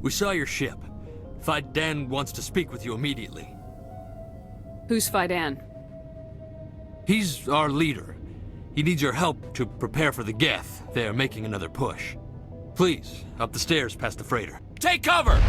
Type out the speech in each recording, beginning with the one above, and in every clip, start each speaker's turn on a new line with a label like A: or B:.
A: We saw your ship. Fidan wants to speak with you immediately.
B: Who's Fidan?
A: He's our leader. He needs your help to prepare for the Geth. They're making another push. Please, up the stairs past the freighter. Take cover!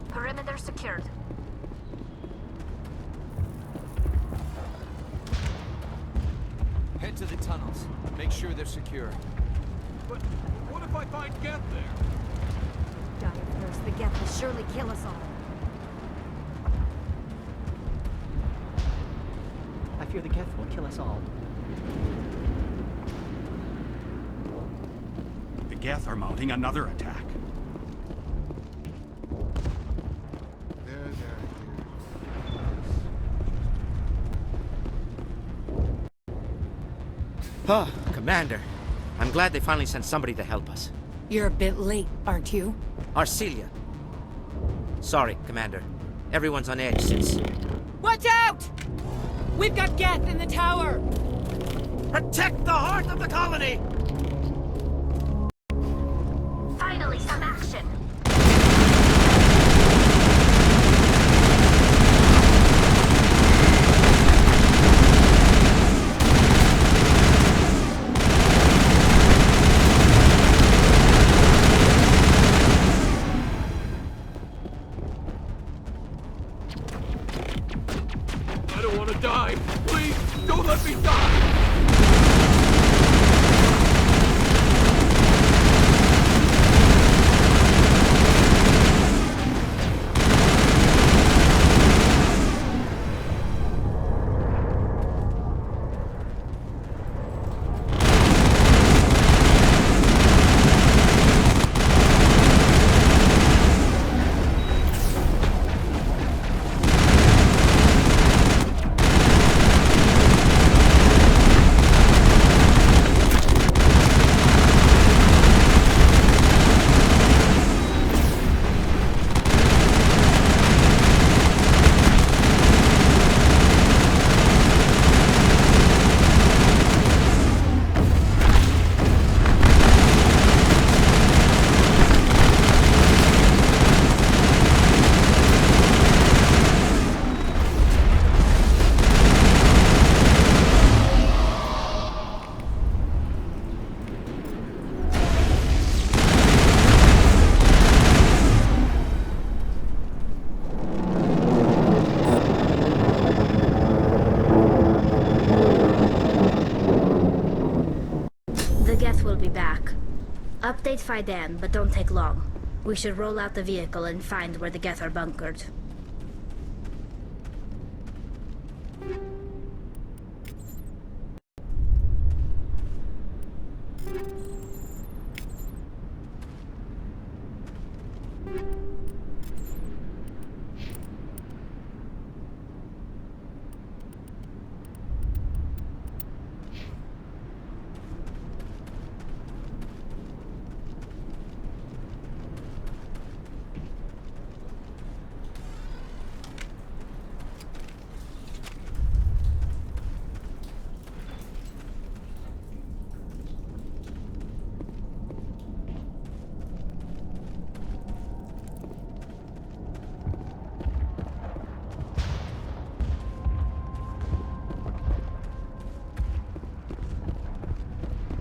C: Perimeter secured.
D: Head to the tunnels. Make sure they're secure.
E: But what if I find Geth there?
C: Die first. The Geth will surely kill us all.
F: I fear the Geth will kill us all.
E: The Geth are mounting another attack.
G: Oh, Commander. I'm glad they finally sent somebody to help us.
H: You're a bit late, aren't you?
G: Arcelia. Sorry, Commander. Everyone's on edge since...
H: Watch out! We've got Geth in the tower!
G: Protect the heart of the colony!
C: Finally, some action!
E: I don't want to die! Please, don't let me die!
C: The Geth will be back. Update Fidan, but don't take long. We should roll out the vehicle and find where the Geth are bunkered.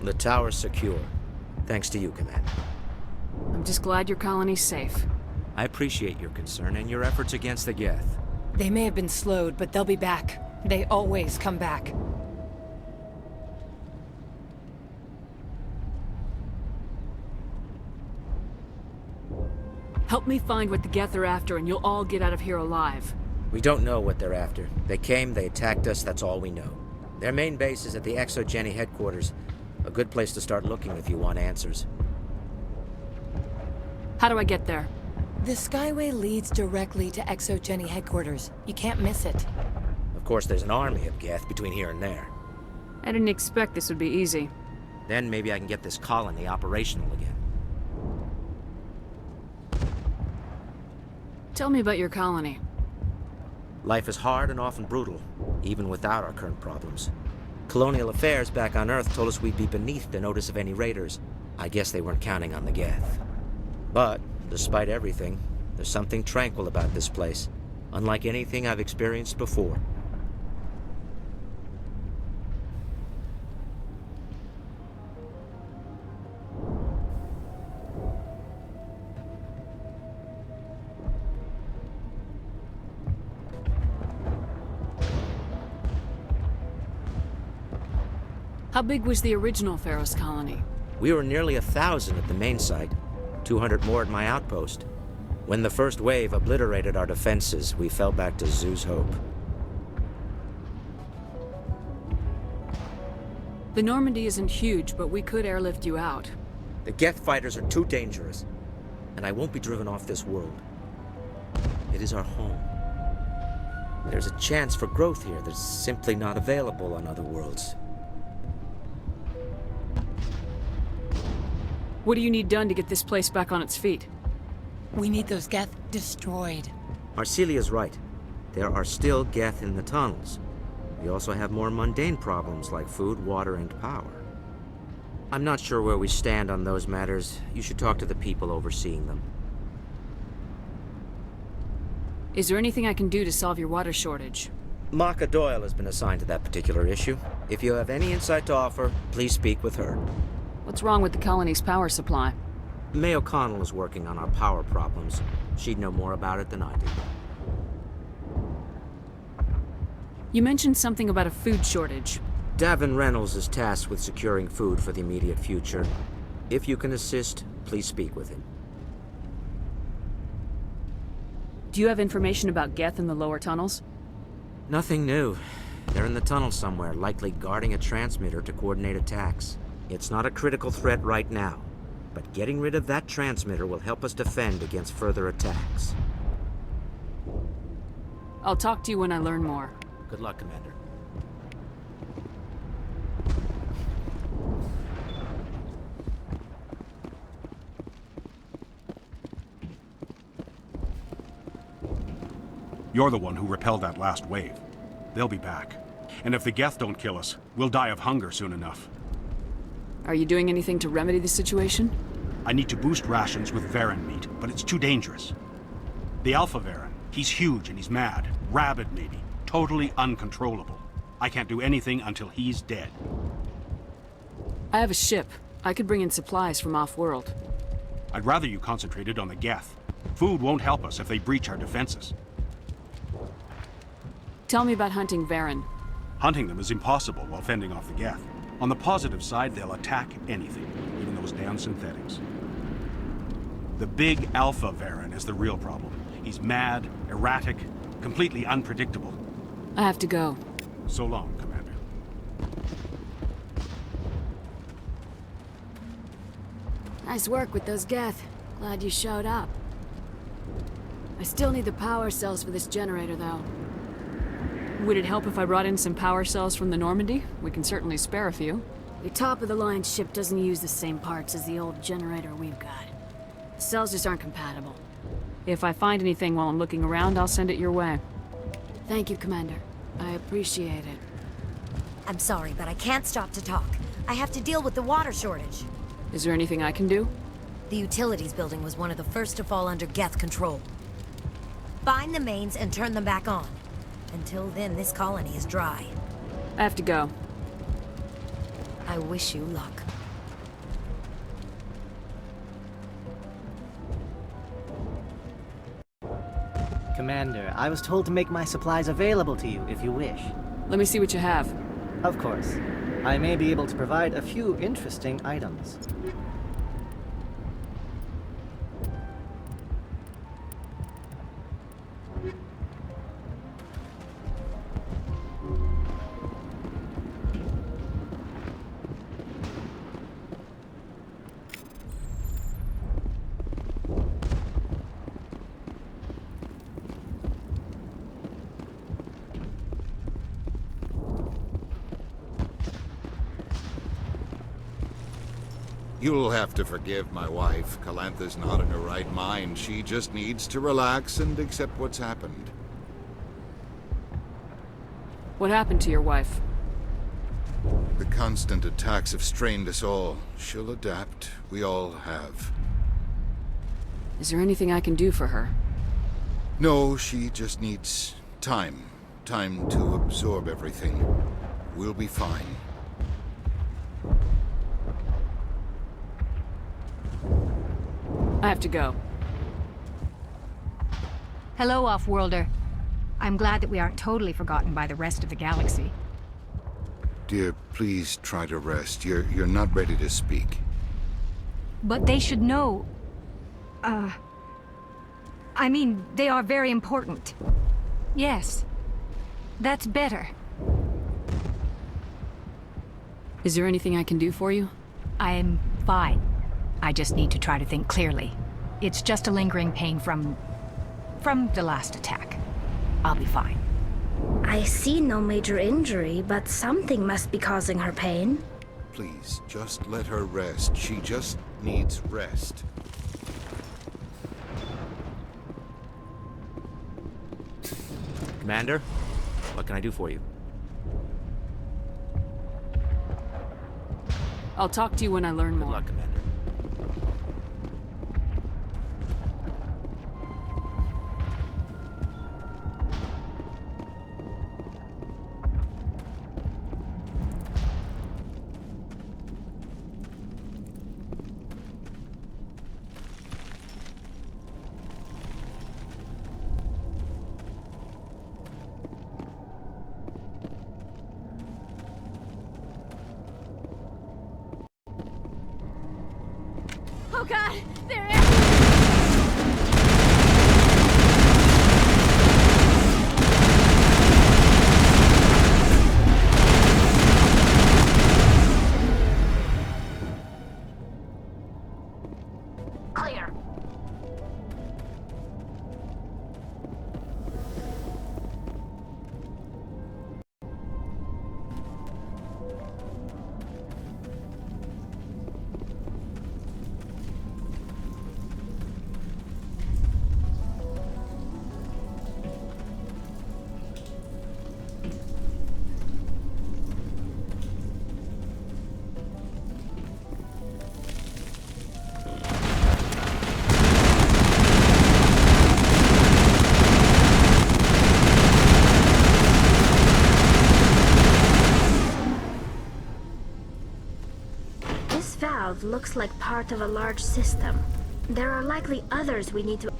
G: The tower's secure. Thanks to you, Commander.
B: I'm just glad your colony's safe.
G: I appreciate your concern and your efforts against the Geth.
I: They may have been slowed, but they'll be back. They always come back.
B: Help me find what the Geth are after, and you'll all get out of here alive.
G: We don't know what they're after. They came, they attacked us, that's all we know. Their main base is at the ExoGeni headquarters. A good place to start looking if you want answers.
B: How do I get there?
I: The Skyway leads directly to ExoGeni headquarters. You can't miss it.
G: Of course, there's an army of Geth between here and there.
B: I didn't expect this would be easy.
G: Then maybe I can get this colony operational again.
B: Tell me about your colony.
G: Life is hard and often brutal, even without our current problems. Colonial affairs back on Earth told us we'd be beneath the notice of any raiders. I guess they weren't counting on the Geth. But, despite everything, there's something tranquil about this place, unlike anything I've experienced before.
B: How big was the original Pharaoh's colony?
G: We were nearly 1,000 at the main site, 200 more at my outpost. When the first wave obliterated our defenses, we fell back to Zoo's Hope.
B: The Normandy isn't huge, but we could airlift you out.
G: The Geth fighters are too dangerous, and I won't be driven off this world. It is our home. There's a chance for growth here that's simply not available on other worlds.
B: What do you need done to get this place back on its feet?
I: We need those Geth destroyed.
G: Arcelia's right. There are still Geth in the tunnels. We also have more mundane problems like food, water, and power. I'm not sure where we stand on those matters. You should talk to the people overseeing them.
B: Is there anything I can do to solve your water shortage?
G: Maka Doyle has been assigned to that particular issue. If you have any insight to offer, please speak with her.
B: What's wrong with the colony's power supply?
G: May O'Connell is working on our power problems. She'd know more about it than I do.
B: You mentioned something about a food shortage.
G: Davin Reynolds is tasked with securing food for the immediate future. If you can assist, please speak with him.
B: Do you have information about Geth in the lower tunnels?
G: Nothing new. They're in the tunnel somewhere, likely guarding a transmitter to coordinate attacks. It's not a critical threat right now, but getting rid of that transmitter will help us defend against further attacks.
B: I'll talk to you when I learn more.
G: Good luck, Commander.
J: You're the one who repelled that last wave. They'll be back. And if the Geth don't kill us, we'll die of hunger soon enough.
B: Are you doing anything to remedy the situation?
J: I need to boost rations with Varen meat, but it's too dangerous. The Alpha Varen, he's huge and he's mad. Rabid, maybe. Totally uncontrollable. I can't do anything until he's dead.
B: I have a ship. I could bring in supplies from off-world.
J: I'd rather you concentrated on the Geth. Food won't help us if they breach our defenses.
B: Tell me about hunting Varen.
J: Hunting them is impossible while fending off the Geth. On the positive side, they'll attack anything, even those damn synthetics. The big Alpha Varen is the real problem. He's mad, erratic, completely unpredictable.
B: I have to go.
J: So long, Commander.
K: Nice work with those Geth. Glad you showed up. I still need the power cells for this generator, though.
B: Would it help if I brought in some power cells from the Normandy? We can certainly spare a few.
K: The top-of-the-line ship doesn't use the same parts as the old generator we've got. The cells just aren't compatible.
B: If I find anything while I'm looking around, I'll send it your way.
K: Thank you, Commander. I appreciate it.
L: I'm sorry, but I can't stop to talk. I have to deal with the water shortage.
B: Is there anything I can do?
L: The utilities building was one of the first to fall under Geth control. Find the mains and turn them back on. Until then, this colony is dry.
B: I have to go.
L: I wish you luck.
F: Commander, I was told to make my supplies available to you if you wish.
B: Let me see what you have.
F: Of course. I may be able to provide a few interesting items.
M: You'll have to forgive my wife. Calantha's not in her right mind. She just needs to relax and accept what's happened.
B: What happened to your wife?
M: The constant attacks have strained us all. She'll adapt. We all have.
B: Is there anything I can do for her?
M: No, she just needs time. Time to absorb everything. We'll be fine.
B: I have to go.
N: Hello, Off-Worlder. I'm glad that we aren't totally forgotten by the rest of the galaxy.
M: Dear, please try to rest. You're not ready to speak.
N: But they should know... I mean, they are very important. Yes. That's better.
B: Is there anything I can do for you?
N: I'm fine. I just need to try to think clearly. It's just a lingering pain from the last attack. I'll be fine.
C: I see no major injury, but something must be causing her pain.
M: Please, just let her rest. She just needs rest.
G: Commander, what can I do for you?
B: I'll talk to you when I learn more.
G: Good luck, Commander.
K: Oh god, they're everywhere!
C: Clear. This valve looks like part of a large system. There are likely others we need to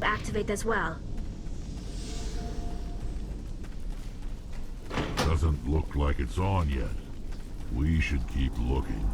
C: activate as well.
O: Doesn't look like it's on yet. We should keep looking.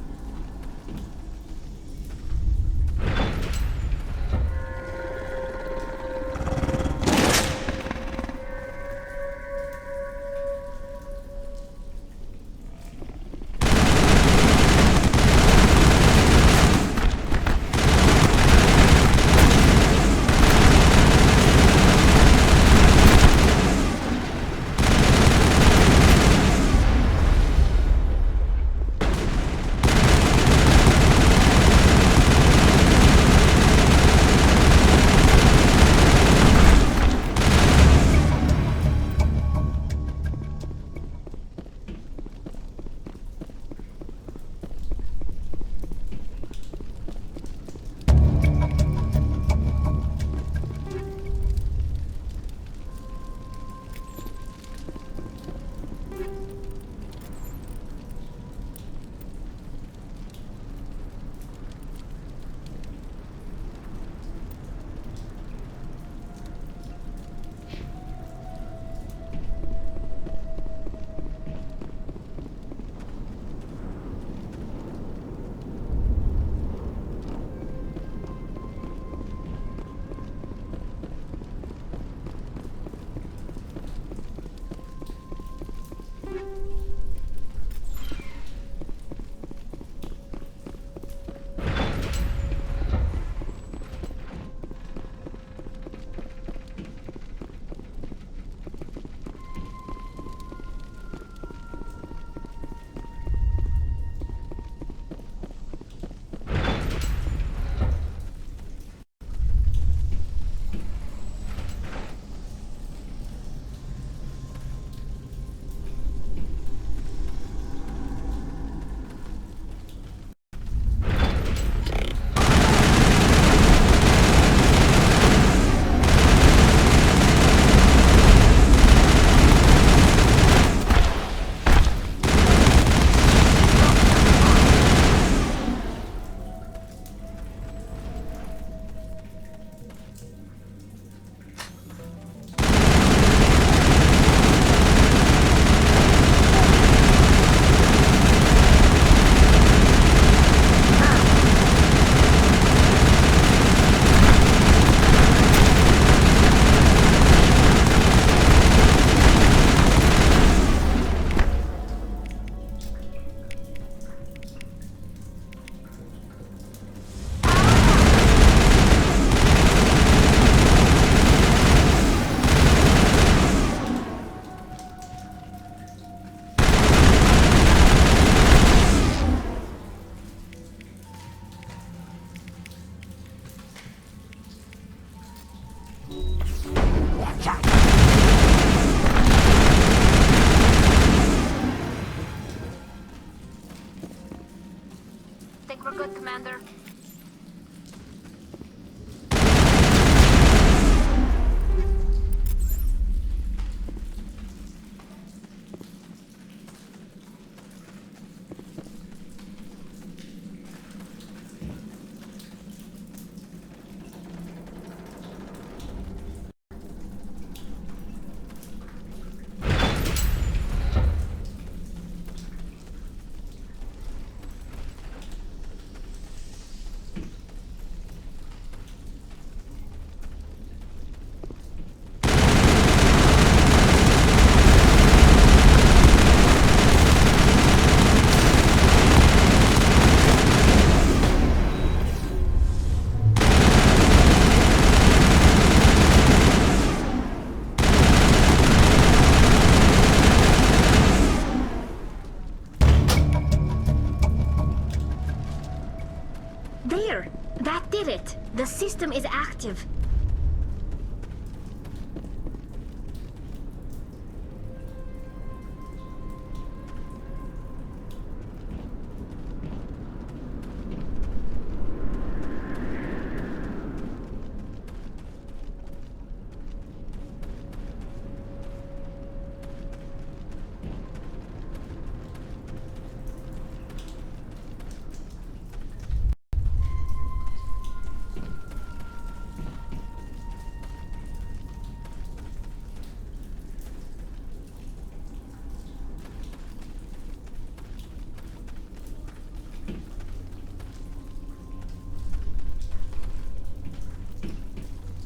C: active.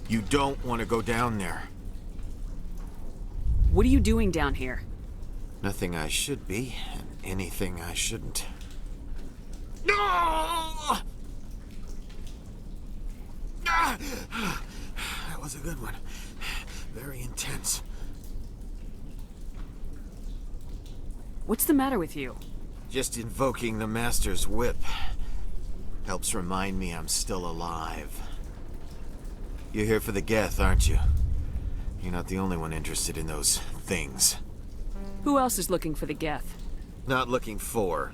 D: You don't want to go down there.
B: What are you doing down here?
D: Nothing I should be, and anything I shouldn't. No! Ah! That was a good one. Very intense.
B: What's the matter with you?
D: Just invoking the Master's whip helps remind me I'm still alive. You're here for the Geth, aren't you? You're not the only one interested in those things.
B: Who else is looking for the Geth?
D: Not looking for,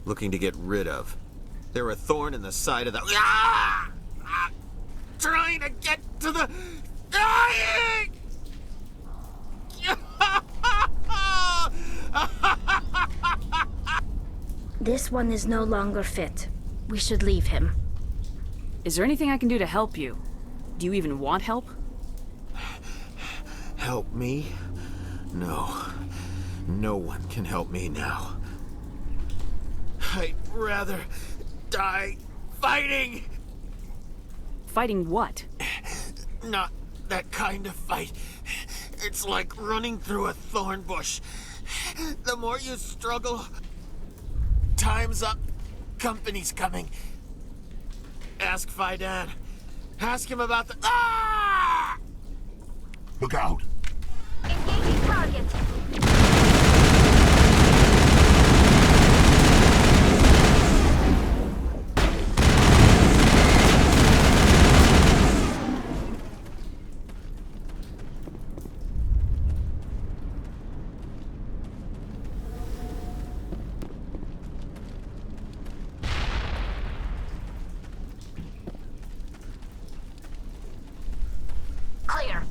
D: looking to get rid of. They're a thorn in the side of the... Ah! Ah! Trying to get to the... Dying!
C: This one is no longer fit. We should leave him.
B: Is there anything I can do to help you? Do you even want help?
D: Help me? No. No one can help me now. I'd rather die fighting!
B: Fighting what?
D: Not that kind of fight. It's like running through a thorn bush. The more you struggle, time's up. Company's coming. Ask Faidan. Ask him about the... Ah!
O: Look out!
C: Engaging target. Clear.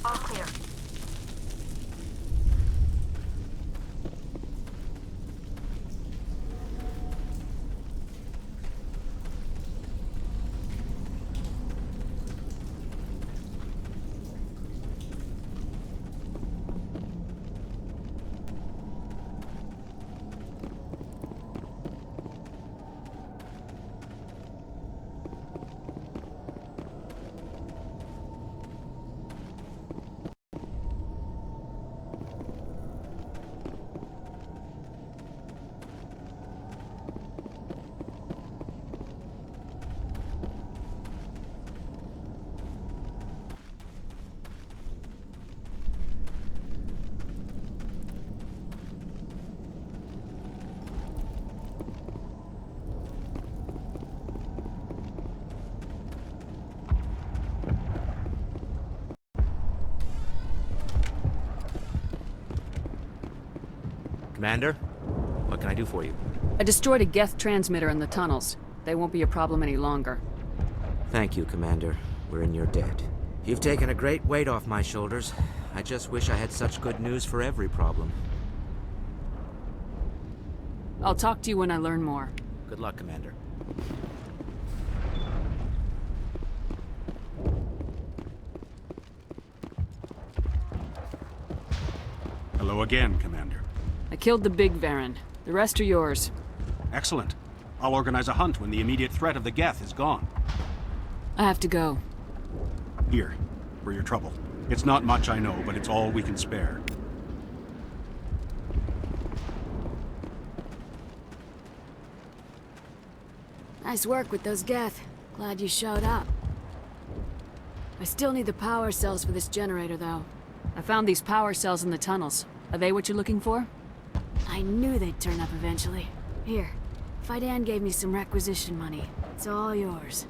C: All clear.
G: Commander, what can I do for you?
B: I destroyed a Geth transmitter in the tunnels. They won't be a problem any longer.
G: Thank you, Commander. We're in your debt. You've taken a great weight off my shoulders. I just wish I had such good news for every problem.
B: I'll talk to you when I learn more.
G: Good luck, Commander.
J: Hello again, Commander.
B: I killed the big Varen. The rest are yours.
J: Excellent. I'll organize a hunt when the immediate threat of the Geth is gone.
B: I have to go.
J: Here, for your trouble. It's not much, I know, but it's all we can spare.
K: Nice work with those Geth. Glad you showed up. I still need the power cells for this generator, though.
B: I found these power cells in the tunnels. Are they what you're looking for?
K: I knew they'd turn up eventually. Here, Fidan gave me some requisition money. It's all yours.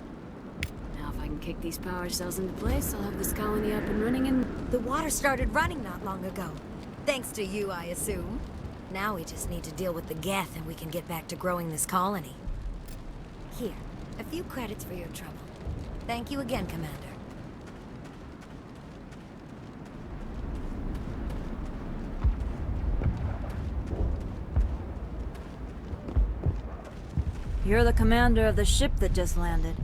K: Now if I can kick these power cells into place, I'll have this colony up and running and...
L: The water started running not long ago. Thanks to you, I assume. Now we just need to deal with the Geth and we can get back to growing this colony. Here, a few credits for your trouble. Thank you again, Commander.
P: You're the commander of the ship that just landed.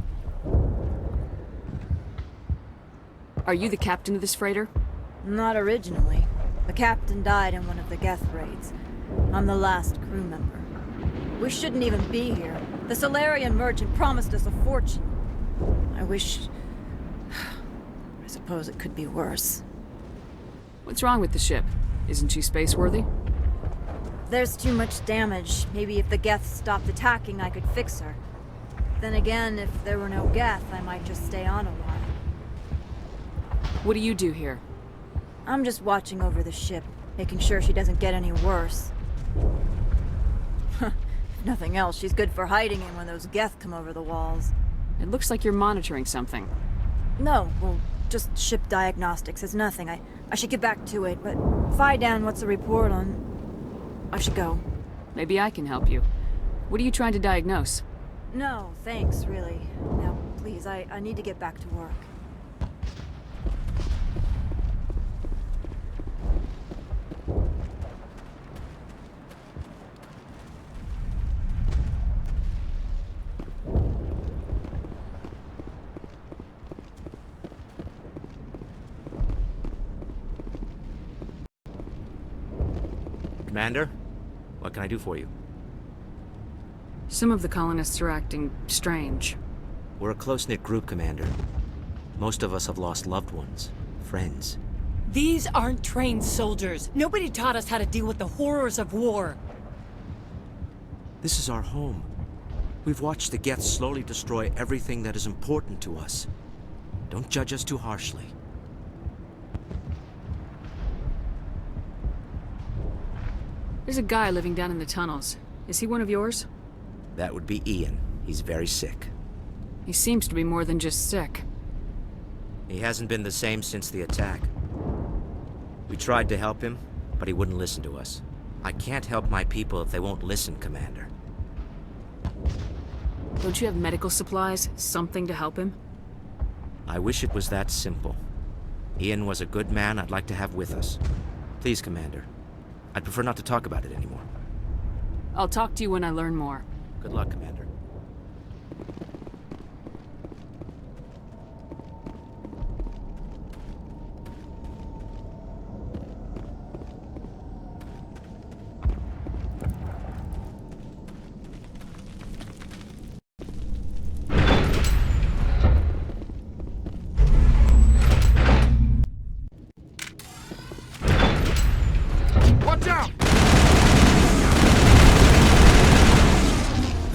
B: Are you the captain of this freighter?
P: Not originally. The captain died in one of the Geth raids. I'm the last crew member. We shouldn't even be here. The Solarian merchant promised us a fortune. I wish... I suppose it could be worse.
B: What's wrong with the ship? Isn't she space-worthy?
P: There's too much damage. Maybe if the Geth stopped attacking, I could fix her. Then again, if there were no Geth, I might just stay on a while.
B: What do you do here?
P: I'm just watching over the ship, making sure she doesn't get any worse. If nothing else, she's good for hiding in when those Geth come over the walls.
B: It looks like you're monitoring something.
P: No, well, just ship diagnostics. It's nothing. I should get back to it, but Fidan, what's the report on... I should go.
B: Maybe I can help you. What are you trying to diagnose?
P: No, thanks, really. Now, please, I need to get back to work.
G: Commander, what can I do for you?
B: Some of the colonists are acting strange.
G: We're a close-knit group, Commander. Most of us have lost loved ones, friends.
H: These aren't trained soldiers. Nobody taught us how to deal with the horrors of war.
G: This is our home. We've watched the Geth slowly destroy everything that is important to us. Don't judge us too harshly.
B: There's a guy living down in the tunnels. Is he one of yours?
G: That would be Ian. He's very sick.
B: He seems to be more than just sick.
G: He hasn't been the same since the attack. We tried to help him, but he wouldn't listen to us. I can't help my people if they won't listen, Commander.
B: Don't you have medical supplies? Something to help him?
G: I wish it was that simple. Ian was a good man I'd like to have with us. Please, Commander. I'd prefer not to talk about it anymore.
B: I'll talk to you when I learn more.
G: Good luck, Commander.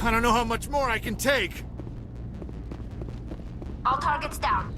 D: I don't know how much more I can take.
C: All targets down.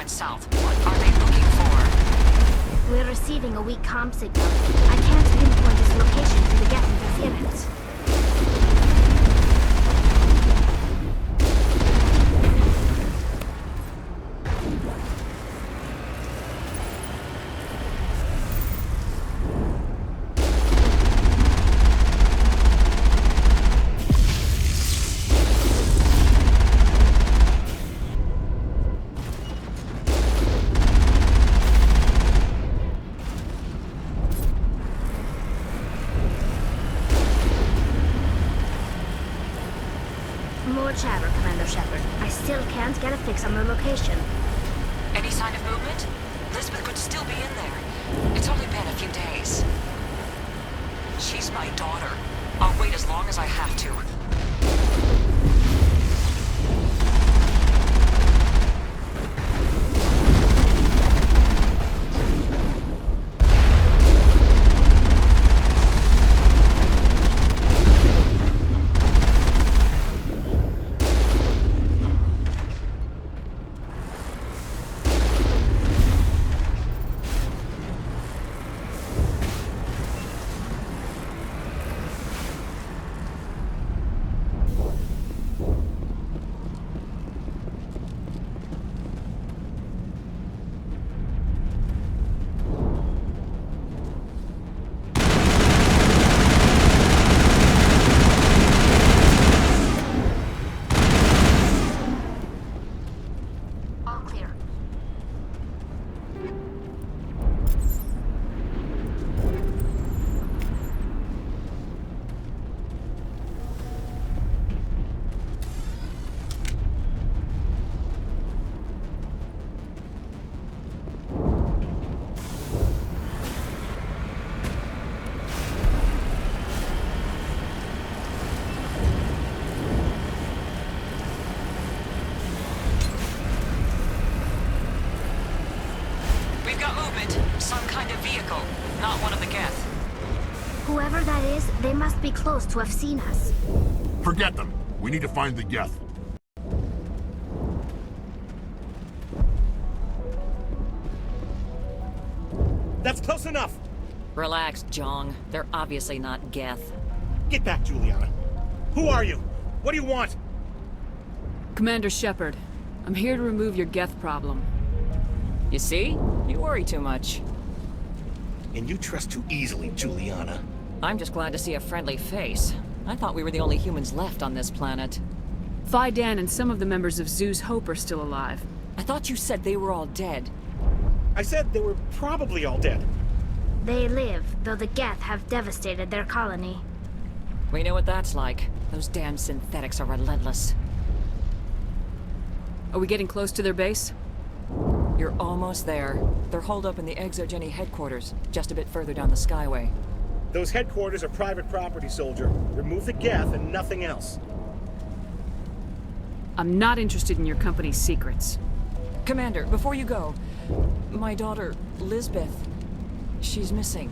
N: South. What are they looking for?
C: We're receiving a weak comm signal. I can't pinpoint its location to the Geth interference. more chatter, Commander Shepard. I still can't get a fix on the location.
Q: Any sign of movement? Elizabeth could still be in there. It's only been a few days. She's my daughter. I'll wait as long as I have to. Some kind of vehicle, not one of the Geth.
C: Whoever that is, they must be close to have seen us.
O: Forget them. We need to find the Geth.
R: That's close enough!
Q: Relax, Jong. They're obviously not Geth.
R: Get back, Juliana. Who are you? What do you want?
B: Commander Shepard, I'm here to remove your Geth problem.
Q: You see? You worry too much.
R: And you trust too easily, Juliana.
Q: I'm just glad to see a friendly face. I thought we were the only humans left on this planet.
B: Phi Dan and some of the members of Zoo's Hope are still alive.
Q: I thought you said they were all dead.
R: I said they were probably all dead.
C: They live, though the Geth have devastated their colony.
Q: We know what that's like. Those damn synthetics are relentless.
B: Are we getting close to their base?
Q: You're almost there. They're holed up in the ExoGeni headquarters, just a bit further down the Skyway.
R: Those headquarters are private property, soldier. Remove the Geth and nothing else.
B: I'm not interested in your company's secrets.
Q: Commander, before you go, my daughter, Lisbeth, she's missing.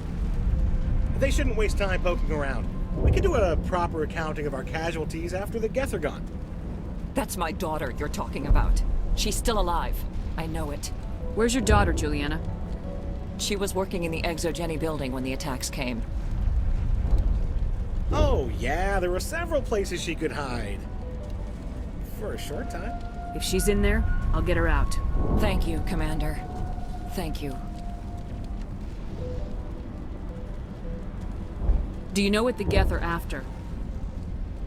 R: They shouldn't waste time poking around. We can do a proper accounting of our casualties after the Geth are gone.
Q: That's my daughter you're talking about. She's still alive. I know it.
B: Where's your daughter, Juliana?
Q: She was working in the ExoGeni building when the attacks came.
R: Oh, yeah, there were several places she could hide. For a short time.
B: If she's in there, I'll get her out.
Q: Thank you, Commander. Thank you.
B: Do you know what the Geth are after?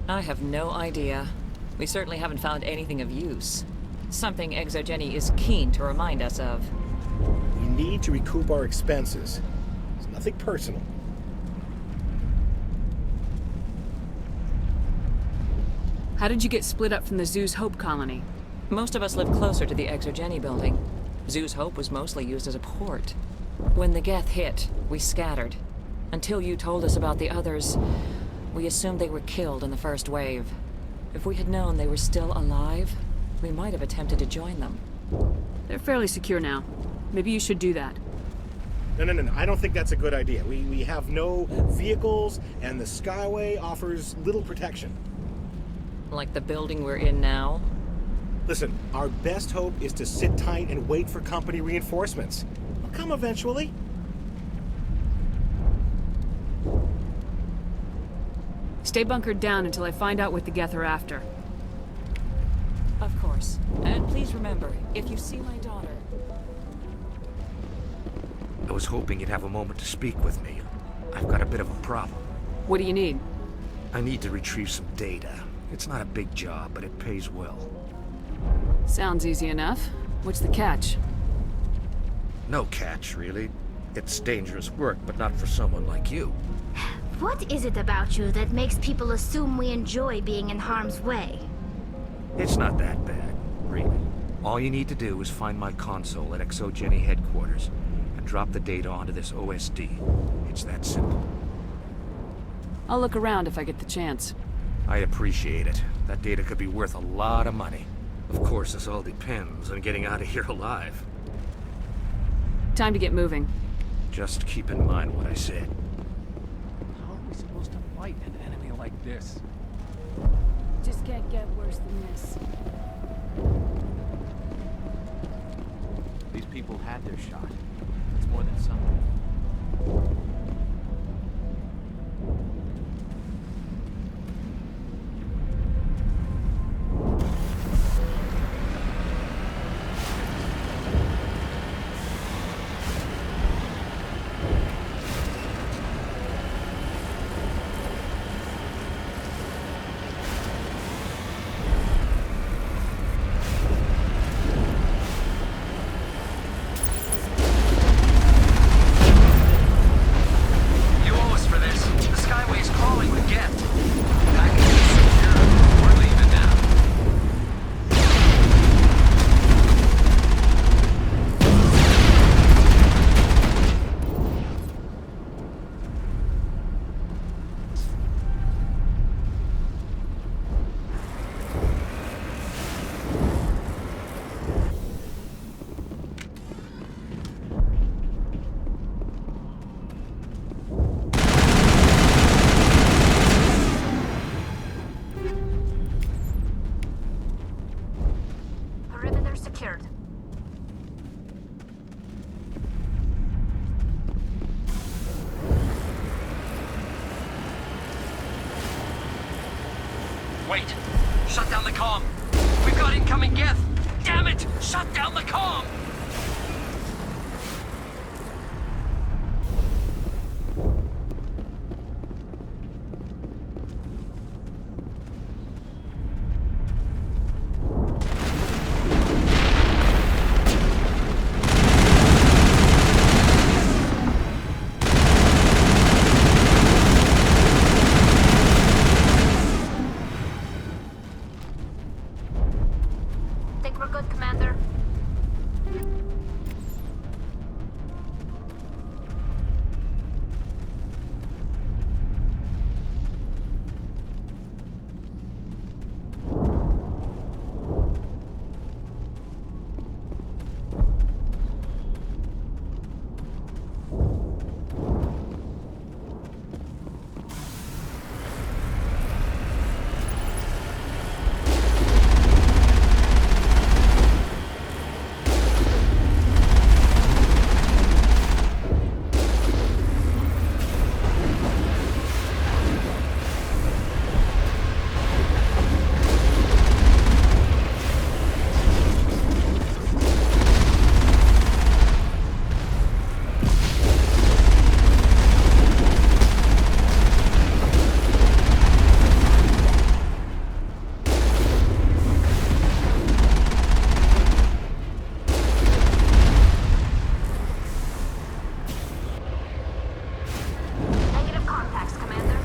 Q: I have no idea. We certainly haven't found anything of use. Something ExoGeni is keen to remind us of.
R: We need to recoup our expenses. It's nothing personal.
B: How did you get split up from the Zoo's Hope colony?
Q: Most of us live closer to the ExoGeni building. Zoo's Hope was mostly used as a port. When the Geth hit, we scattered. Until you told us about the others, we assumed they were killed in the first wave. If we had known they were still alive, we might have attempted to join them.
B: They're fairly secure now. Maybe you should do that.
R: No. I don't think that's a good idea. We have no vehicles, and the Skyway offers little protection.
Q: Like the building we're in now?
R: Listen, our best hope is to sit tight and wait for company reinforcements. They'll come eventually.
B: Stay bunkered down until I find out what the Geth are after.
Q: Of course. And please remember, if you see my daughter...
G: I was hoping you'd have a moment to speak with me. I've got a bit of a problem.
B: What do you need?
G: I need to retrieve some data. It's not a big job, but it pays well.
B: Sounds easy enough. What's the catch?
G: No catch, really. It's dangerous work, but not for someone like you.
C: What is it about you that makes people assume we enjoy being in harm's way?
S: It's not that bad, really. All you need to do is find my console at ExoGeni headquarters and drop the data onto this OSD. It's that simple.
B: I'll look around if I get the chance.
S: I'd appreciate it. That data could be worth a lot of money. Of course, this all depends on getting out of here alive.
B: Time to get moving.
S: Just keep in mind what I said.
E: How are we supposed to fight an enemy like this?
K: Just can't get worse than this.
E: These people had their shot. It's more than something.
A: Wait! Shut down the comm! We've got incoming Geth! Damn it! Shut down the comm!
C: Think we're good, Commander? Negative contacts, Commander.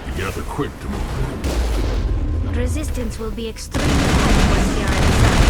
O: The Geth are quick to move.
C: Resistance will be extremely high once they are inside.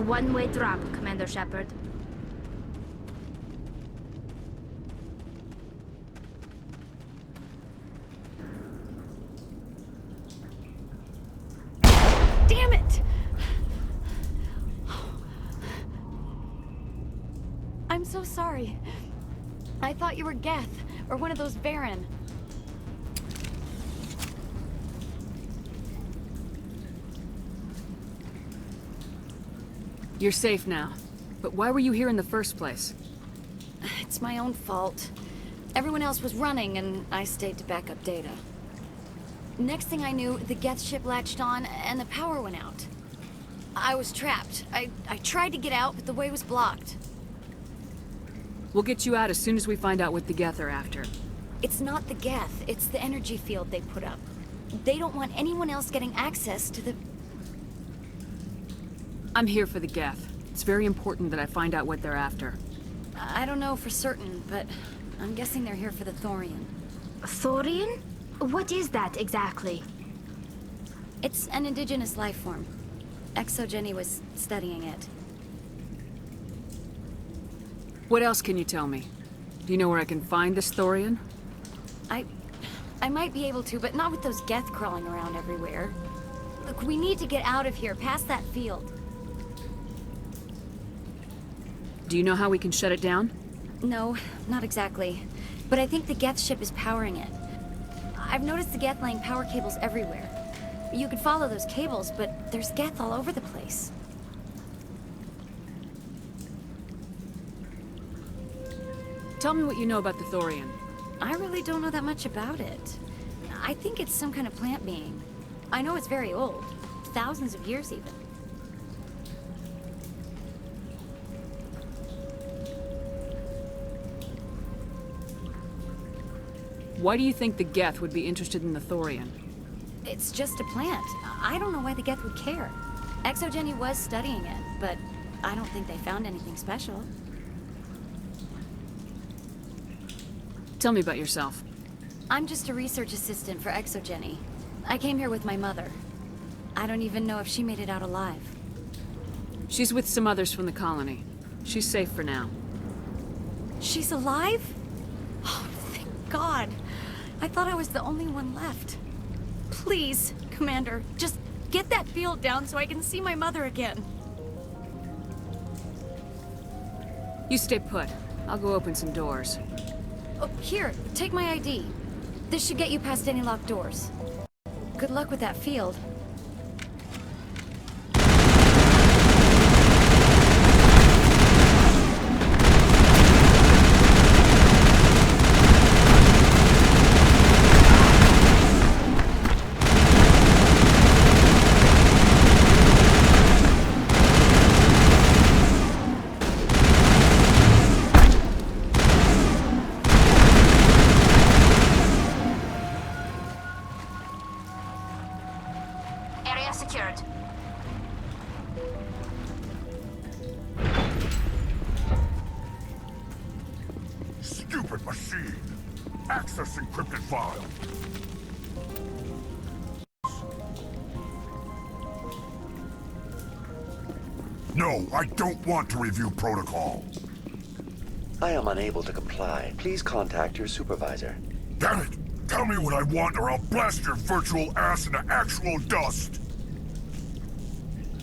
C: one-way drop, Commander Shepard.
K: Damn it! I'm so sorry. I thought you were Geth, or one of those Baron.
B: You're safe now. But why were you here in the first place?
K: It's my own fault. Everyone else was running, and I stayed to back up data. Next thing I knew, the Geth ship latched on, and the power went out. I was trapped. I tried to get out, but the way was blocked.
B: We'll get you out as soon as we find out what the Geth are after.
K: It's not the Geth, it's the energy field they put up. They don't want anyone else getting access to the...
B: I'm here for the Geth. It's very important that I find out what they're after.
K: I don't know for certain, but I'm guessing they're here for the Thorian.
C: Thorian? What is that exactly?
K: It's an indigenous life form. ExoGenny was studying it.
B: What else can you tell me? Do you know where I can find this Thorian?
K: I might be able to, but not with those Geth crawling around everywhere. Look, we need to get out of here, past that field.
B: Do you know how we can shut it down?
K: No, not exactly. But I think the Geth ship is powering it. I've noticed the Geth laying power cables everywhere. You could follow those cables, but there's Geth all over the place.
B: Tell me what you know about the Thorian.
K: I really don't know that much about it. I think it's some kind of plant being. I know it's very old. Thousands of years even.
B: Why do you think the Geth would be interested in the Thorian?
K: It's just a plant. I don't know why the Geth would care. ExoGenny was studying it, but I don't think they found anything special.
B: Tell me about yourself.
K: I'm just a research assistant for ExoGenny. I came here with my mother. I don't even know if she made it out alive.
B: She's with some others from the colony. She's safe for now.
K: She's alive? Oh, thank God. I thought I was the only one left. Please, Commander, just get that field down so I can see my mother again.
B: You stay put. I'll go open some doors.
K: Oh, here, take my ID. This should get you past any locked doors. Good luck with that field.
C: Area secured.
O: Stupid machine! Access encrypted file! No, I don't want to review protocol.
T: I am unable to comply. Please contact your supervisor.
O: Damn it! Tell me what I want or I'll blast your virtual ass into actual dust!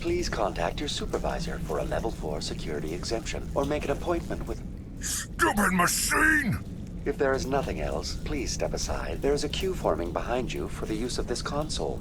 T: Please contact your supervisor for a level 4 security exemption, or make an appointment with...
O: Stupid machine!
T: If there is nothing else, please step aside. There is a queue forming behind you for the use of this console.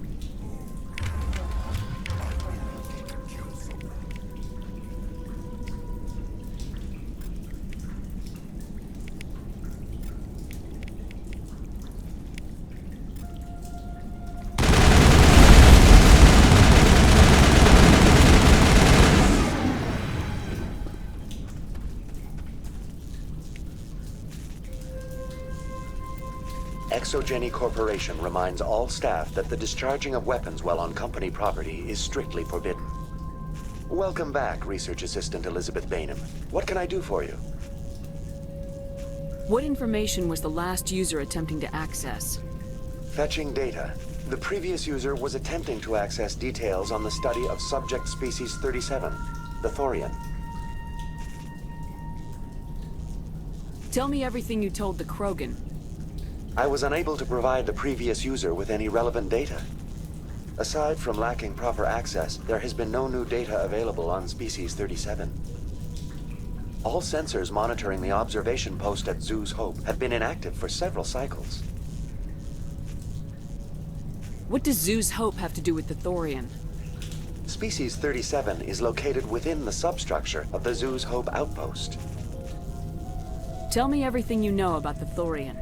T: ExoGenny Corporation reminds all staff that the discharging of weapons while on company property is strictly forbidden. Welcome back, Research Assistant Elizabeth Bainham. What can I do for you?
B: What information was the last user attempting to access?
T: Fetching data. The previous user was attempting to access details on the study of subject species 37. the Thorian.
B: Tell me everything you told the Krogan.
T: I was unable to provide the previous user with any relevant data. Aside from lacking proper access, there has been no new data available on Species 37. All sensors monitoring the observation post at Zeus Hope have been inactive for several cycles.
B: What does Zeus Hope have to do with the Thorian?
T: Species 37 is located within the substructure of the Zeus Hope outpost.
B: Tell me everything you know about the Thorian.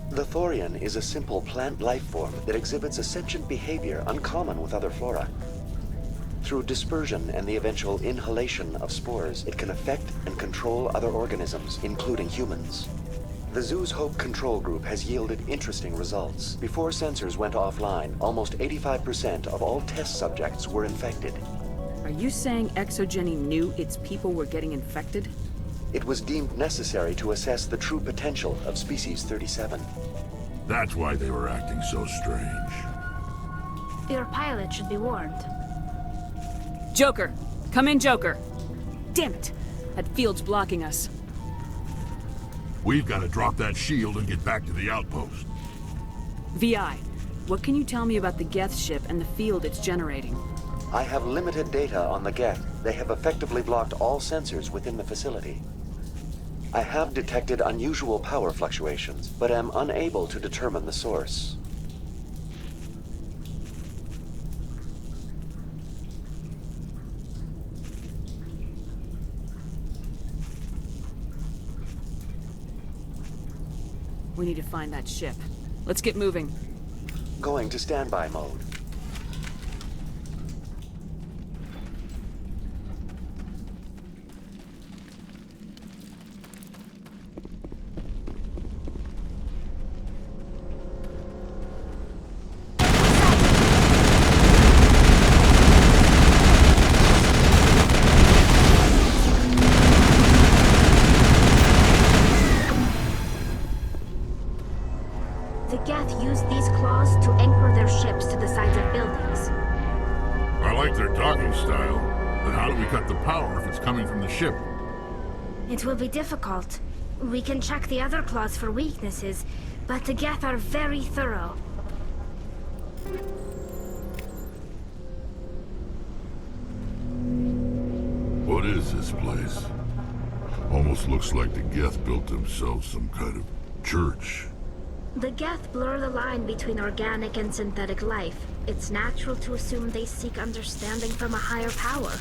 T: The Thorian is a simple plant life form that exhibits a sentient behavior uncommon with other flora. Through dispersion and the eventual inhalation of spores, it can affect and control other organisms, including humans. The Zeus Hope control group has yielded interesting results. Before sensors went offline, almost 85% of all test subjects were infected.
B: Are you saying ExoGeni knew its people were getting infected?
T: It was deemed necessary to assess the true potential of Species 37.
O: That's why they were acting so strange.
C: Your pilot should be warned.
B: Joker! Come in, Joker! Damn it! That field's blocking us.
O: We've got to drop that shield and get back to the outpost.
B: VI, what can you tell me about the Geth ship and the field it's generating?
T: I have limited data on the Geth. They have effectively blocked all sensors within the facility. I have detected unusual power fluctuations, but am unable to determine the source.
B: We need to find that ship. Let's get moving.
T: Going to standby mode.
C: The Geth use these claws to anchor their ships to the sides of buildings.
O: I like their docking style, but how do we cut the power if it's coming from the ship?
C: It will be difficult. We can check the other claws for weaknesses, but the Geth are very thorough.
O: What is this place? Almost looks like the Geth built themselves some kind of church.
C: The Geth blur the line between organic and synthetic life. It's natural to assume they seek understanding from a higher power.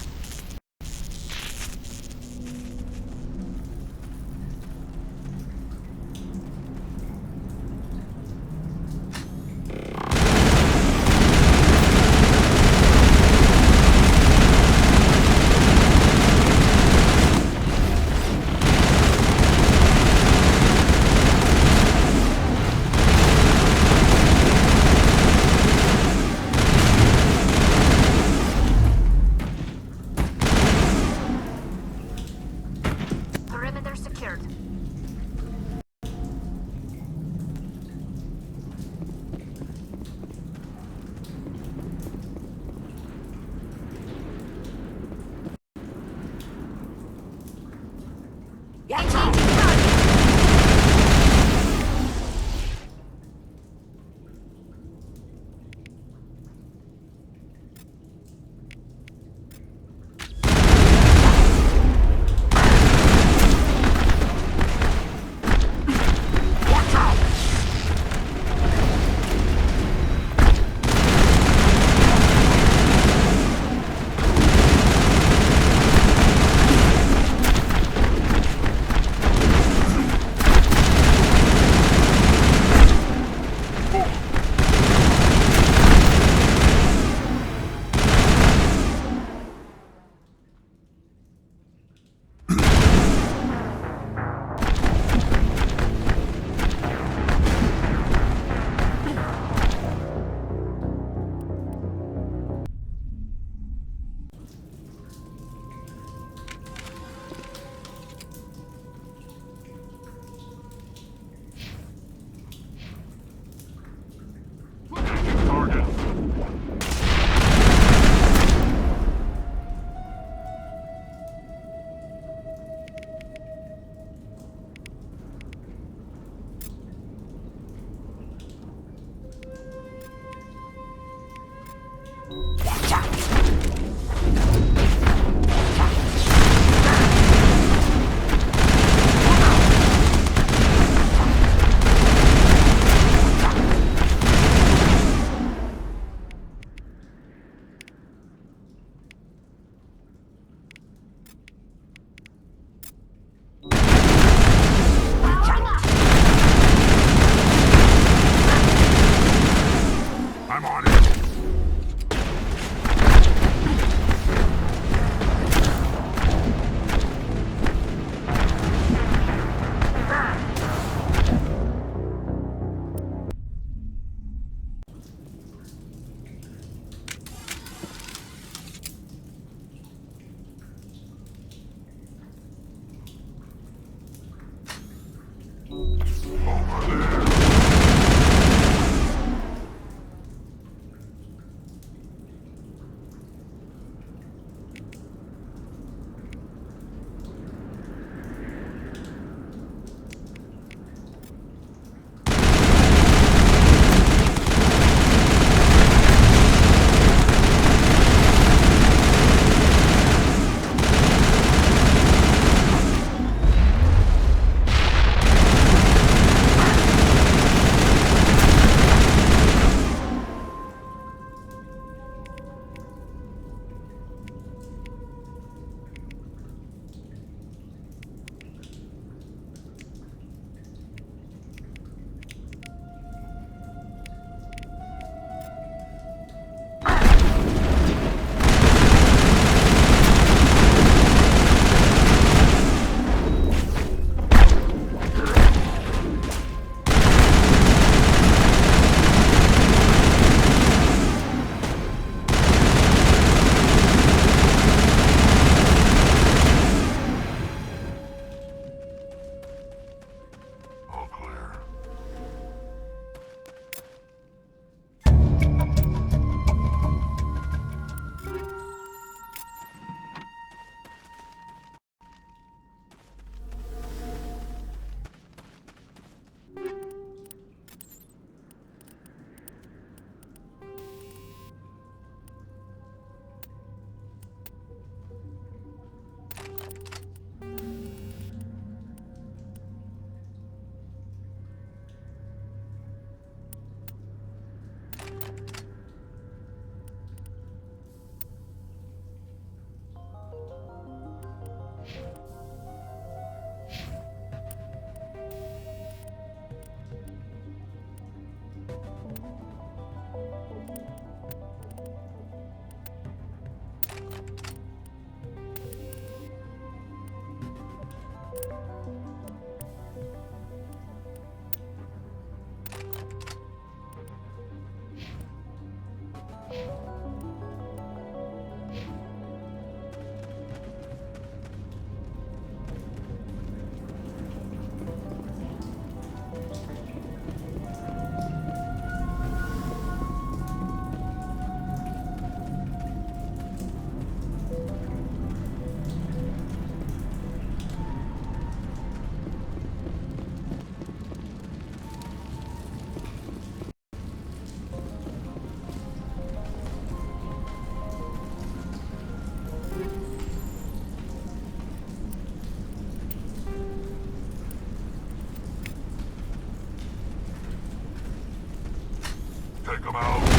O: Take them out.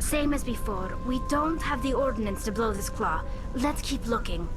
C: Same as before. We don't have the ordnance to blow this claw. Let's keep looking.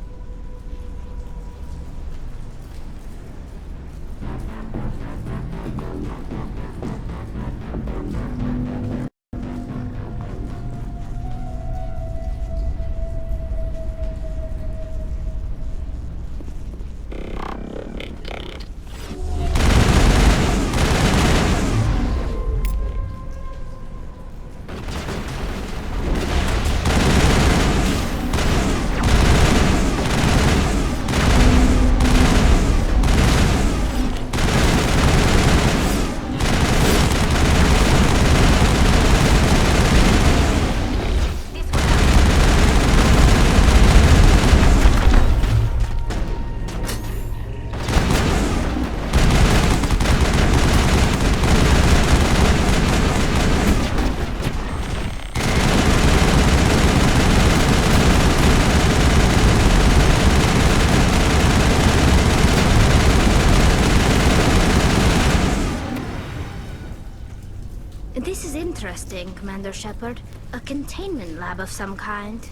C: This is interesting, Commander Shepard. A containment lab of some kind.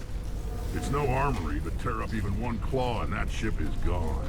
O: It's no armory, but tear up even one claw and that ship is gone.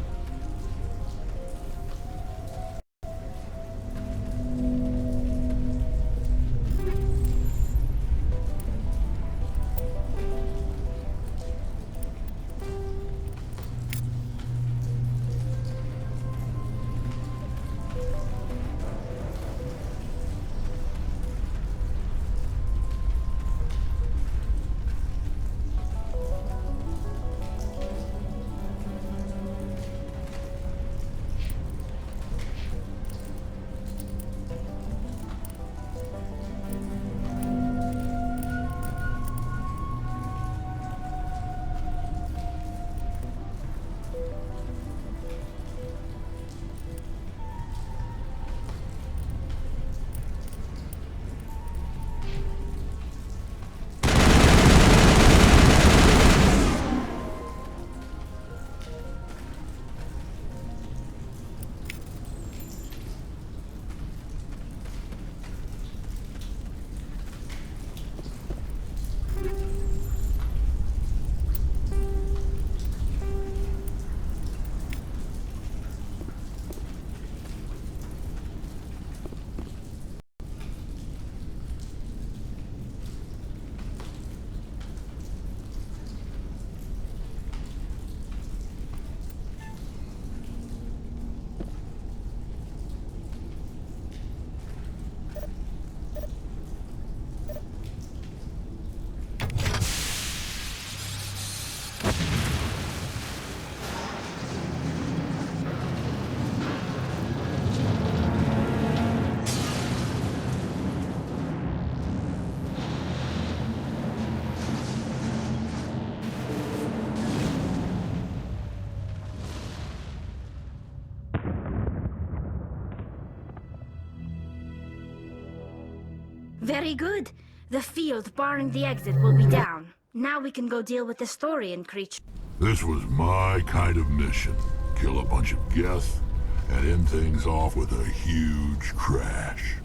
C: Very good. The field barring the exit will be down. Now we can go deal with the Thorian creature.
O: This was my kind of mission. Kill a bunch of Geth and end things off with a huge crash.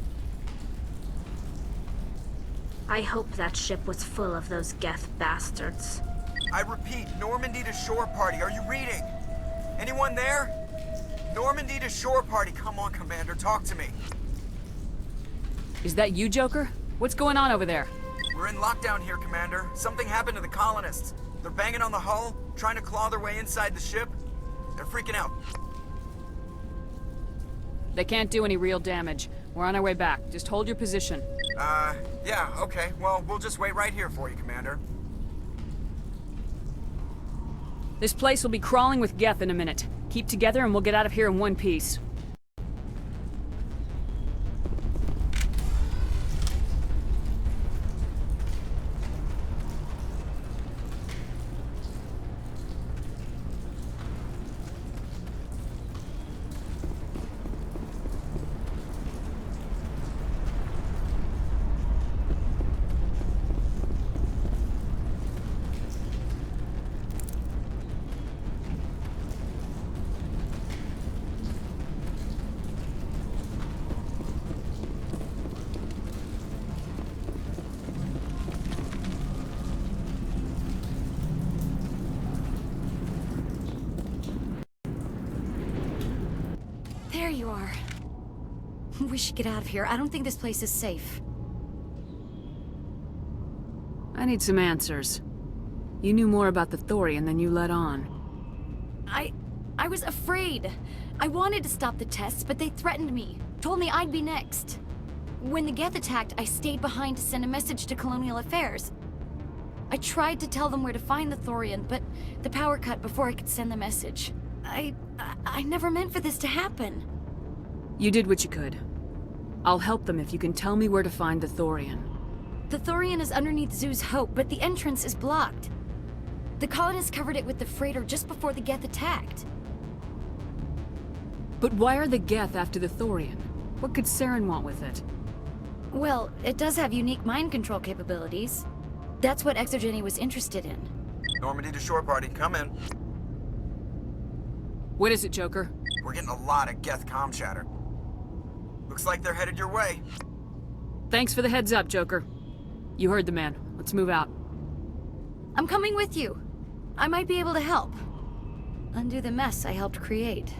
C: I hope that ship was full of those Geth bastards.
U: I repeat, Normandy to shore party. Are you reading? Anyone there? Normandy to shore party. Come on, Commander, talk to me.
B: Is that you, Joker? What's going on over there?
U: We're in lockdown here, Commander. Something happened to the colonists. They're banging on the hull, trying to claw their way inside the ship. They're freaking out.
B: They can't do any real damage. We're on our way back. Just hold your position.
U: Yeah, okay. Well, we'll just wait right here for you, Commander.
B: This place will be crawling with Geth in a minute. Keep together and we'll get out of here in one piece.
L: There you are. We should get out of here. I don't think this place is safe.
B: I need some answers. You knew more about the Thorian than you let on.
K: I was afraid. I wanted to stop the tests, but they threatened me. Told me I'd be next. When the Geth attacked, I stayed behind to send a message to Colonial Affairs. I tried to tell them where to find the Thorian, but the power cut before I could send the message. I never meant for this to happen.
B: You did what you could. I'll help them if you can tell me where to find the Thorian.
K: The Thorian is underneath Zoo's Hope, but the entrance is blocked. The colonists covered it with the freighter just before the Geth attacked.
B: But why are the Geth after the Thorian? What could Saren want with it?
K: Well, it does have unique mind control capabilities. That's what Exogeny was interested in.
U: Normandy to shore party, come in.
B: What is it, Joker?
U: We're getting a lot of Geth comm chatter. Looks like they're headed your way.
B: Thanks for the heads up, Joker. You heard the man. Let's move out.
P: I'm coming with you. I might be able to help. Undo the mess I helped create.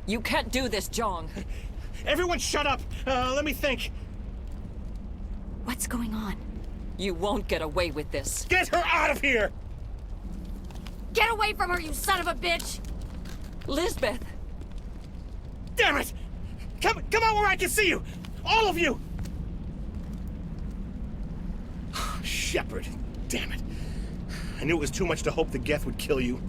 Q: You can't do this, Jong.
R: Everyone shut up! Let me think.
P: What's going on?
Q: You won't get away with this.
R: Get her out of here!
P: Get away from her, you son of a bitch!
Q: Lisbeth!
R: Damn it! Come out where I can see you! All of you! Shepard, damn it. I knew it was too much to hope the Geth would kill you.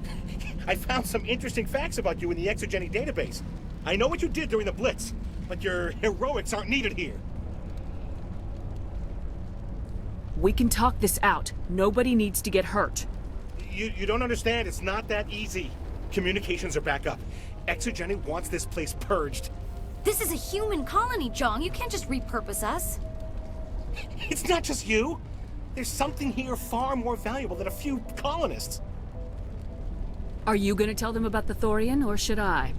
R: I found some interesting facts about you in the Exogeny database. I know what you did during the Blitz, but your heroics aren't needed here.
B: We can talk this out. Nobody needs to get hurt.
R: You don't understand. It's not that easy. Communications are back up. Exogeny wants this place purged.
P: This is a human colony, Jong. You can't just repurpose us.
R: It's not just you. There's something here far more valuable than a few colonists.
B: Are you gonna tell them about the Thorian, or should I?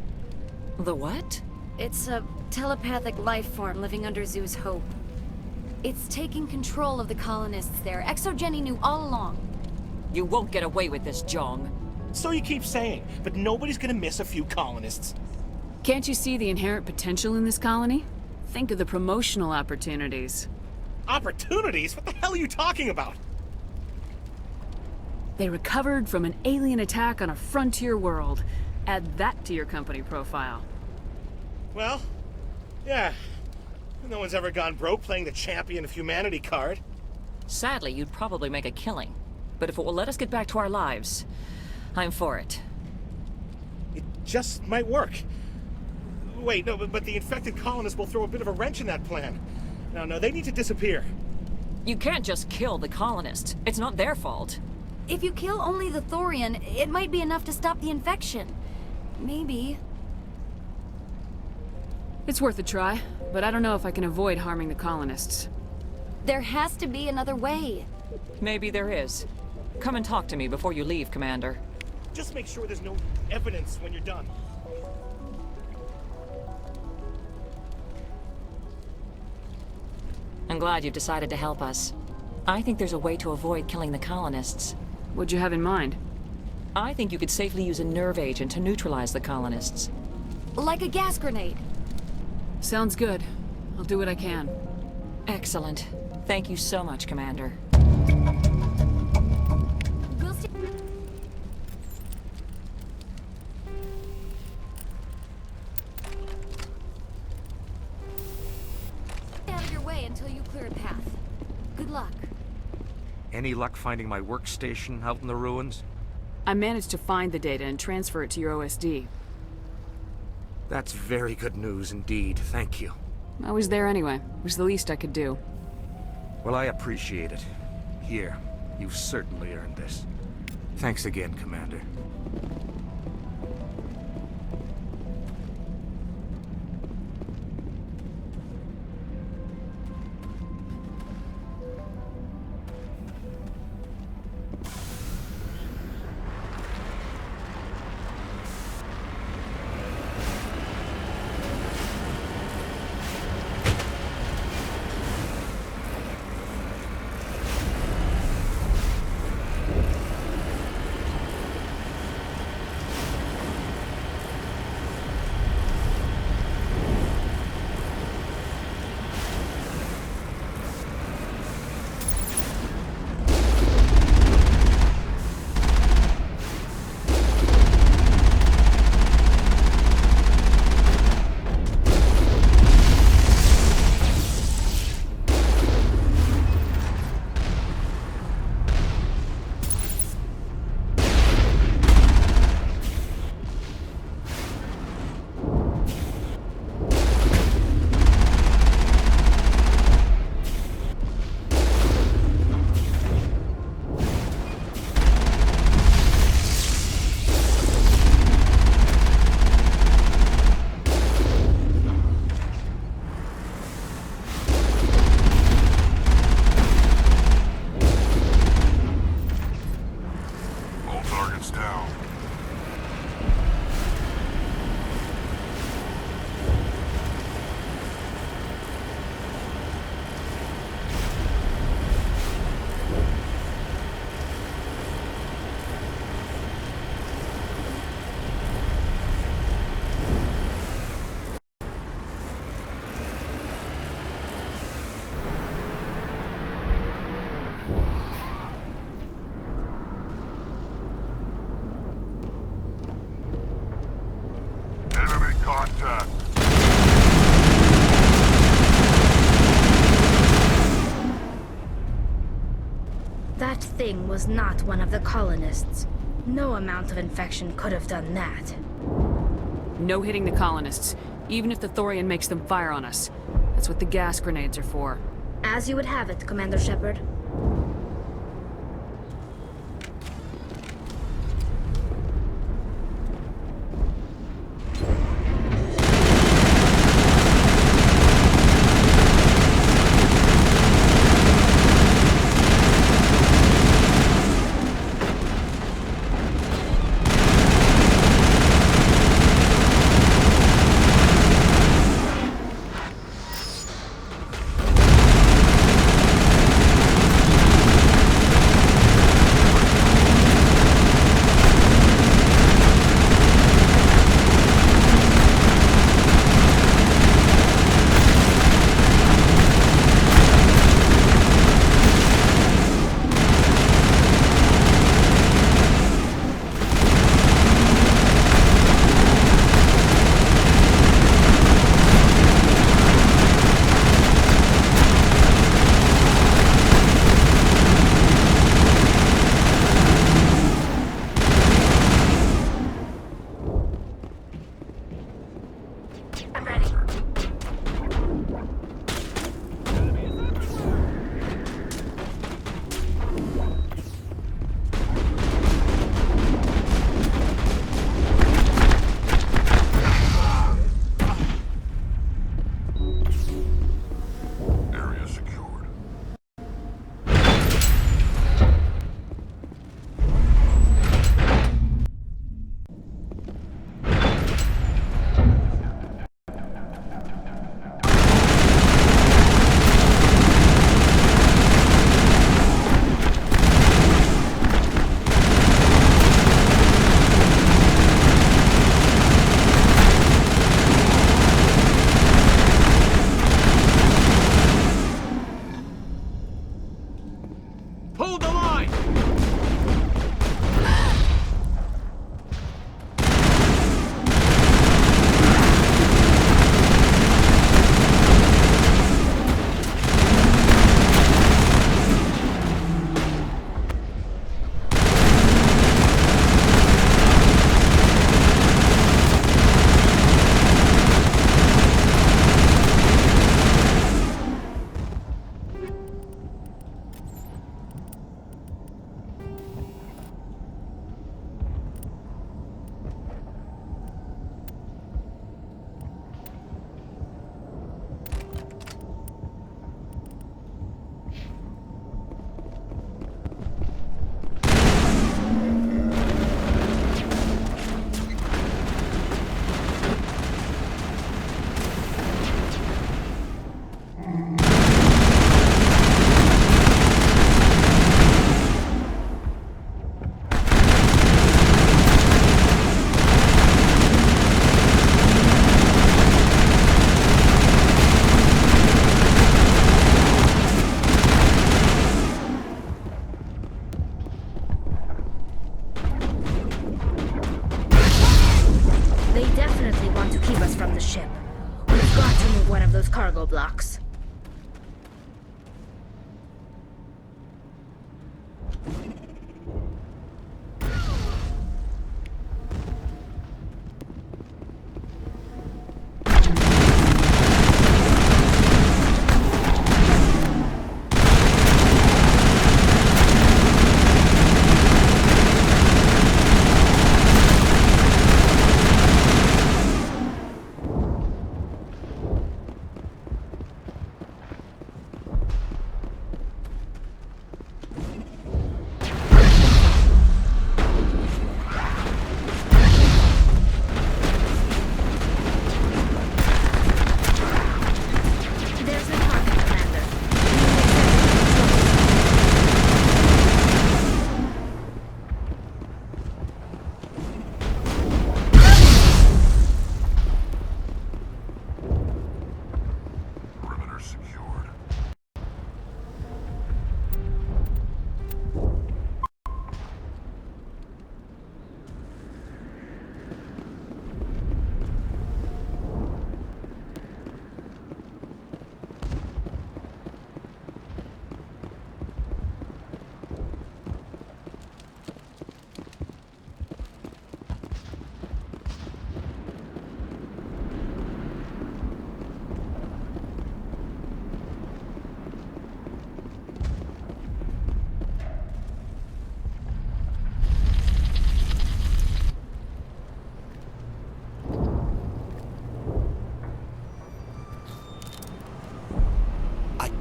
Q: The what?
P: It's a telepathic life form living under Zeus Hope. It's taking control of the colonists there. Exogeny knew all along.
Q: You won't get away with this, Jong.
R: So you keep saying, but nobody's gonna miss a few colonists.
B: Can't you see the inherent potential in this colony? Think of the promotional opportunities.
R: Opportunities? What the hell are you talking about?
B: They recovered from an alien attack on a frontier world. Add that to your company profile.
R: Well, yeah. No one's ever gone broke playing the champion of humanity card.
Q: Sadly, you'd probably make a killing. But if it will let us get back to our lives, I'm for it.
R: It just might work. Wait, no, but the infected colonists will throw a bit of a wrench in that plan. No, they need to disappear.
Q: You can't just kill the colonists. It's not their fault.
I: If you kill only the Thorian, it might be enough to stop the infection. Maybe.
B: It's worth a try, but I don't know if I can avoid harming the colonists.
I: There has to be another way.
Q: Maybe there is. Come and talk to me before you leave, Commander.
R: Just make sure there's no evidence when you're done.
Q: I'm glad you've decided to help us. I think there's a way to avoid killing the colonists.
B: What'd you have in mind?
Q: I think you could safely use a nerve agent to neutralize the colonists.
I: Like a gas grenade.
B: Sounds good. I'll do what I can.
Q: Excellent. Thank you so much, Commander.
I: We'll see. Stay out of your way until you clear a path. Good luck.
S: Any luck finding my workstation out in the ruins?
B: I managed to find the data and transfer it to your OSD.
S: That's very good news indeed. Thank you.
B: I was there anyway. It was the least I could do.
S: Well, I appreciate it. Here, you've certainly earned this. Thanks again, Commander.
O: Contact.
C: That thing was not one of the colonists. No amount of infection could have done that.
B: No hitting the colonists, even if the Thorian makes them fire on us. That's what the gas grenades are for.
C: As you would have it, Commander Shepard.
E: Hold the line!
C: They definitely want to keep us from the ship. We've got to move one of those cargo blocks.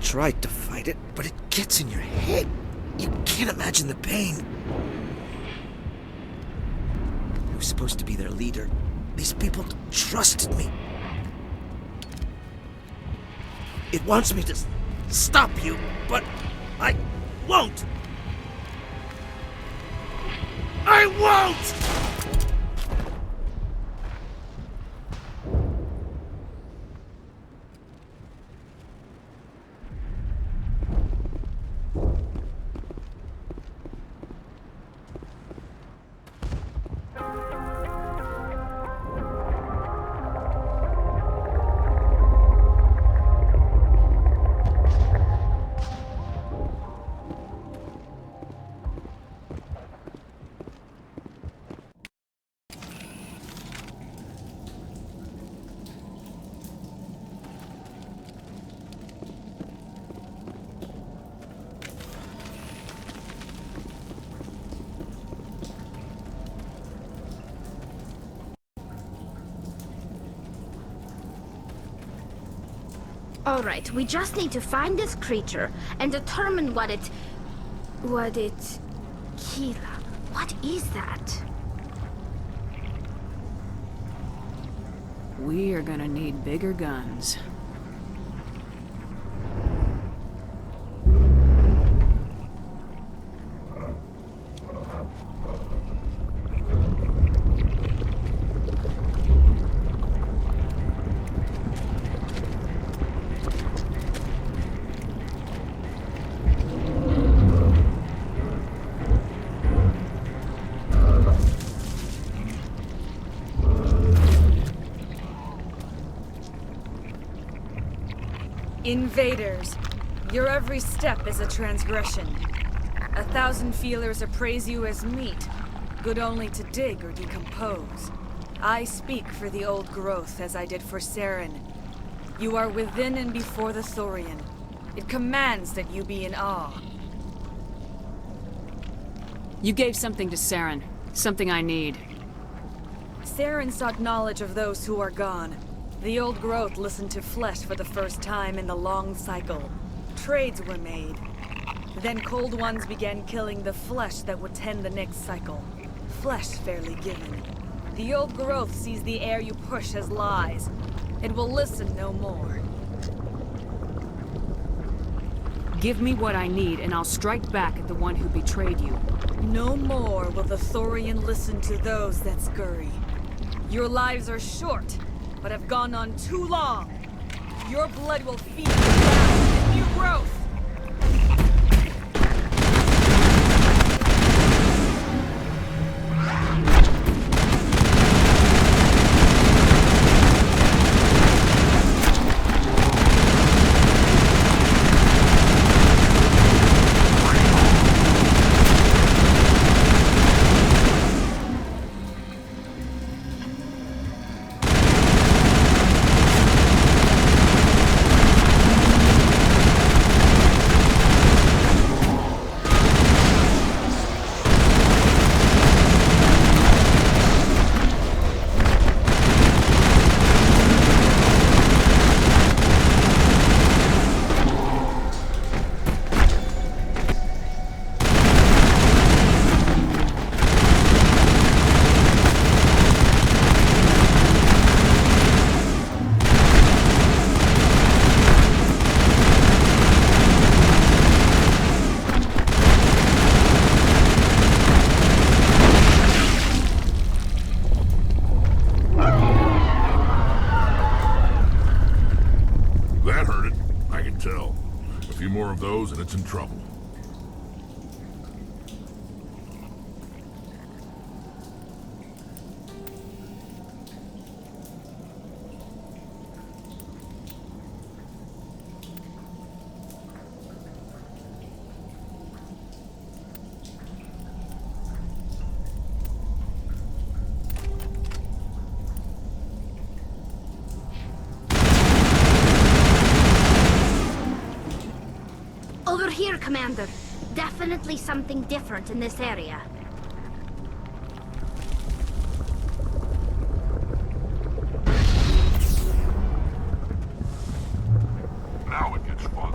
G: Tried to fight it, but it gets in your head. You can't imagine the pain. I was supposed to be their leader. These people trusted me. It wants me to stop you, but I won't. I won't!
C: All right, we just need to find this creature and determine what it... Kila, what is that?
B: We are gonna need bigger guns.
P: Invaders, your every step is a transgression. 1,000 feelers appraise you as meat, good only to dig or decompose. I speak for the old growth as I did for Saren. You are within and before the Thorian. It commands that you be in awe.
B: You gave something to Saren. Something I need.
P: Saren sought knowledge of those who are gone. The old growth listened to flesh for the first time in the long cycle. Trades were made. Then cold ones began killing the flesh that would tend the next cycle. Flesh fairly given. The old growth sees the air you push as lies. It will listen no more.
B: Give me what I need, and I'll strike back at the one who betrayed you.
P: No more will the Thorian listen to those that scurry. Your lives are short, but have gone on too long. Your blood will feed the ground with new growth.
O: And it's in trouble.
C: Over here, Commander. Definitely something different in this area.
O: Now it gets fun.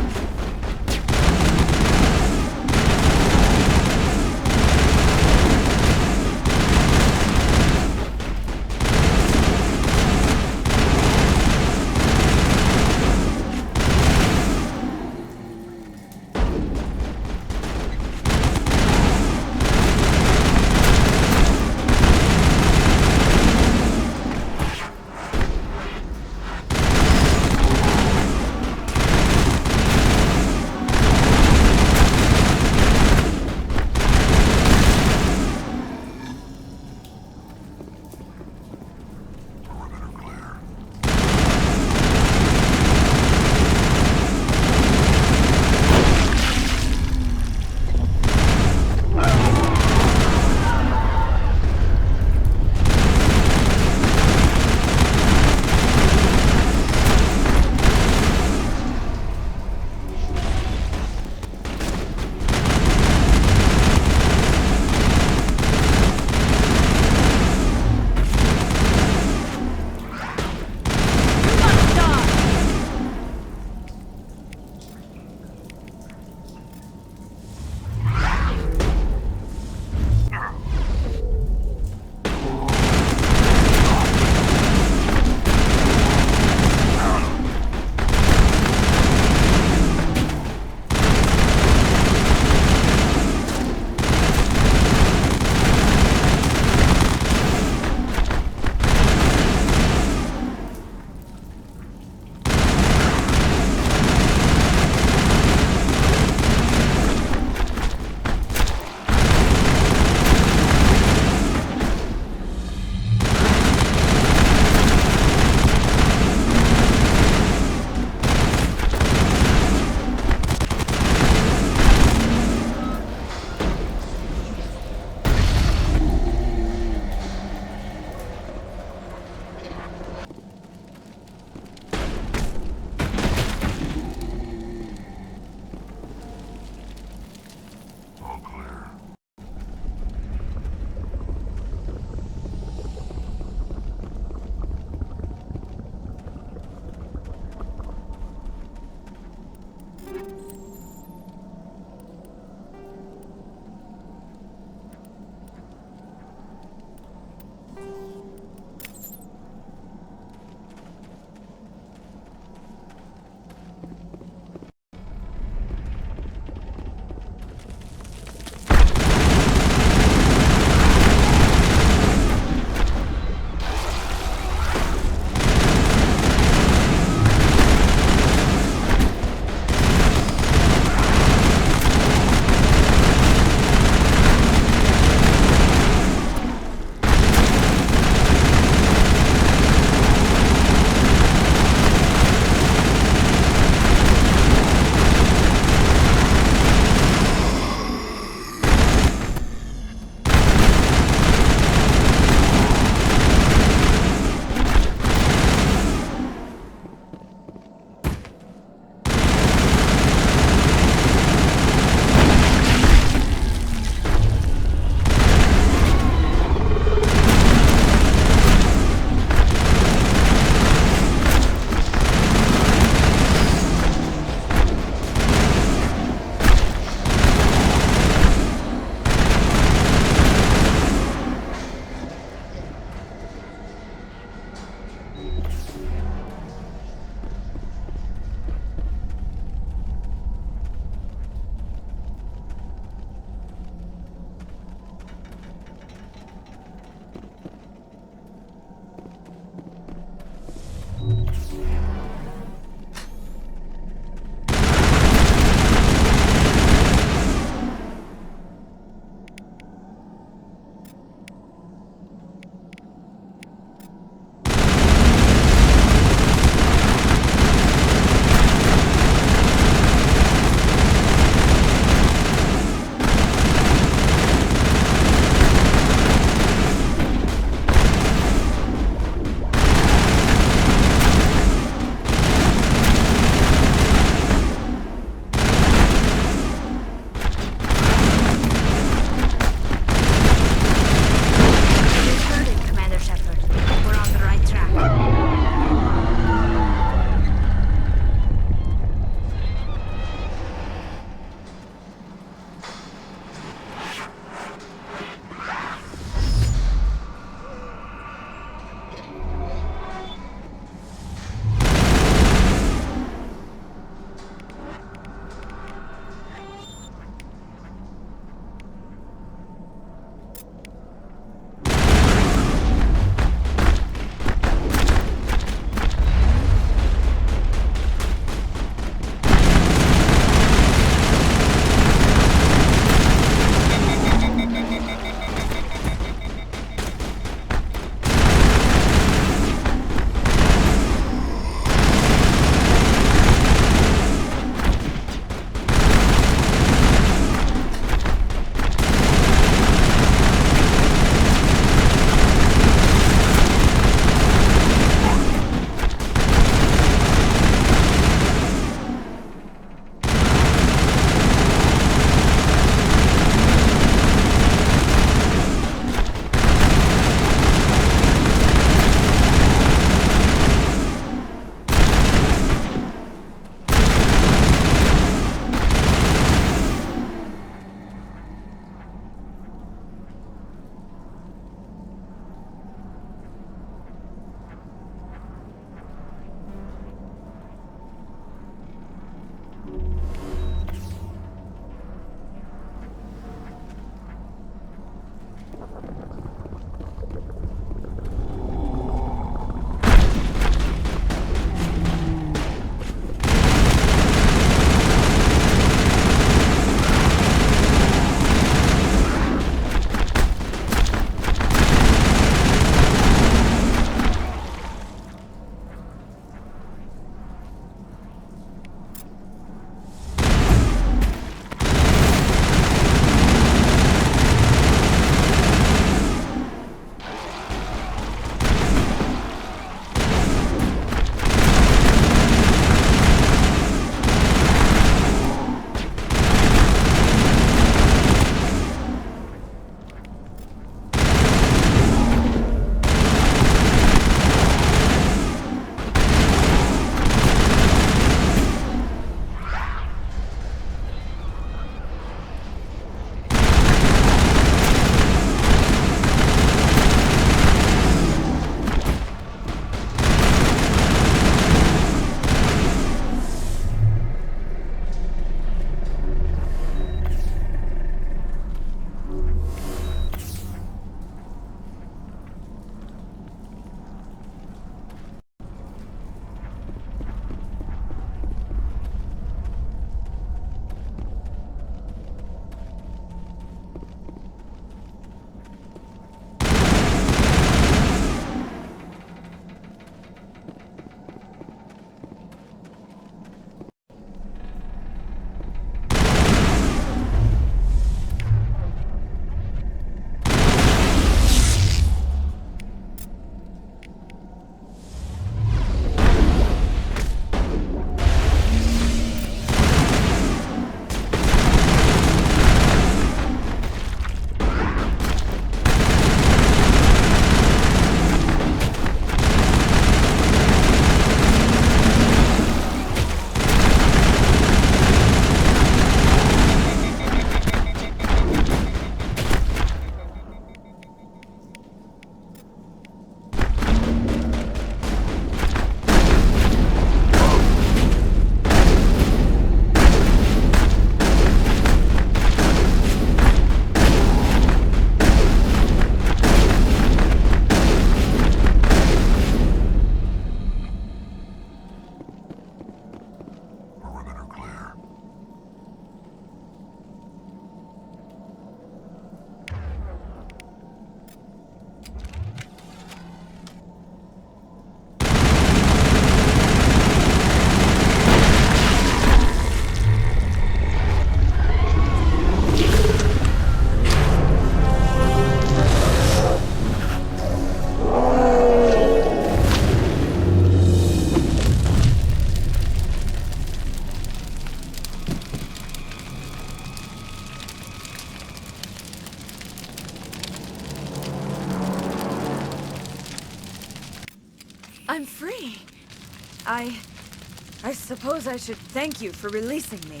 P: I suppose I should thank you for releasing me.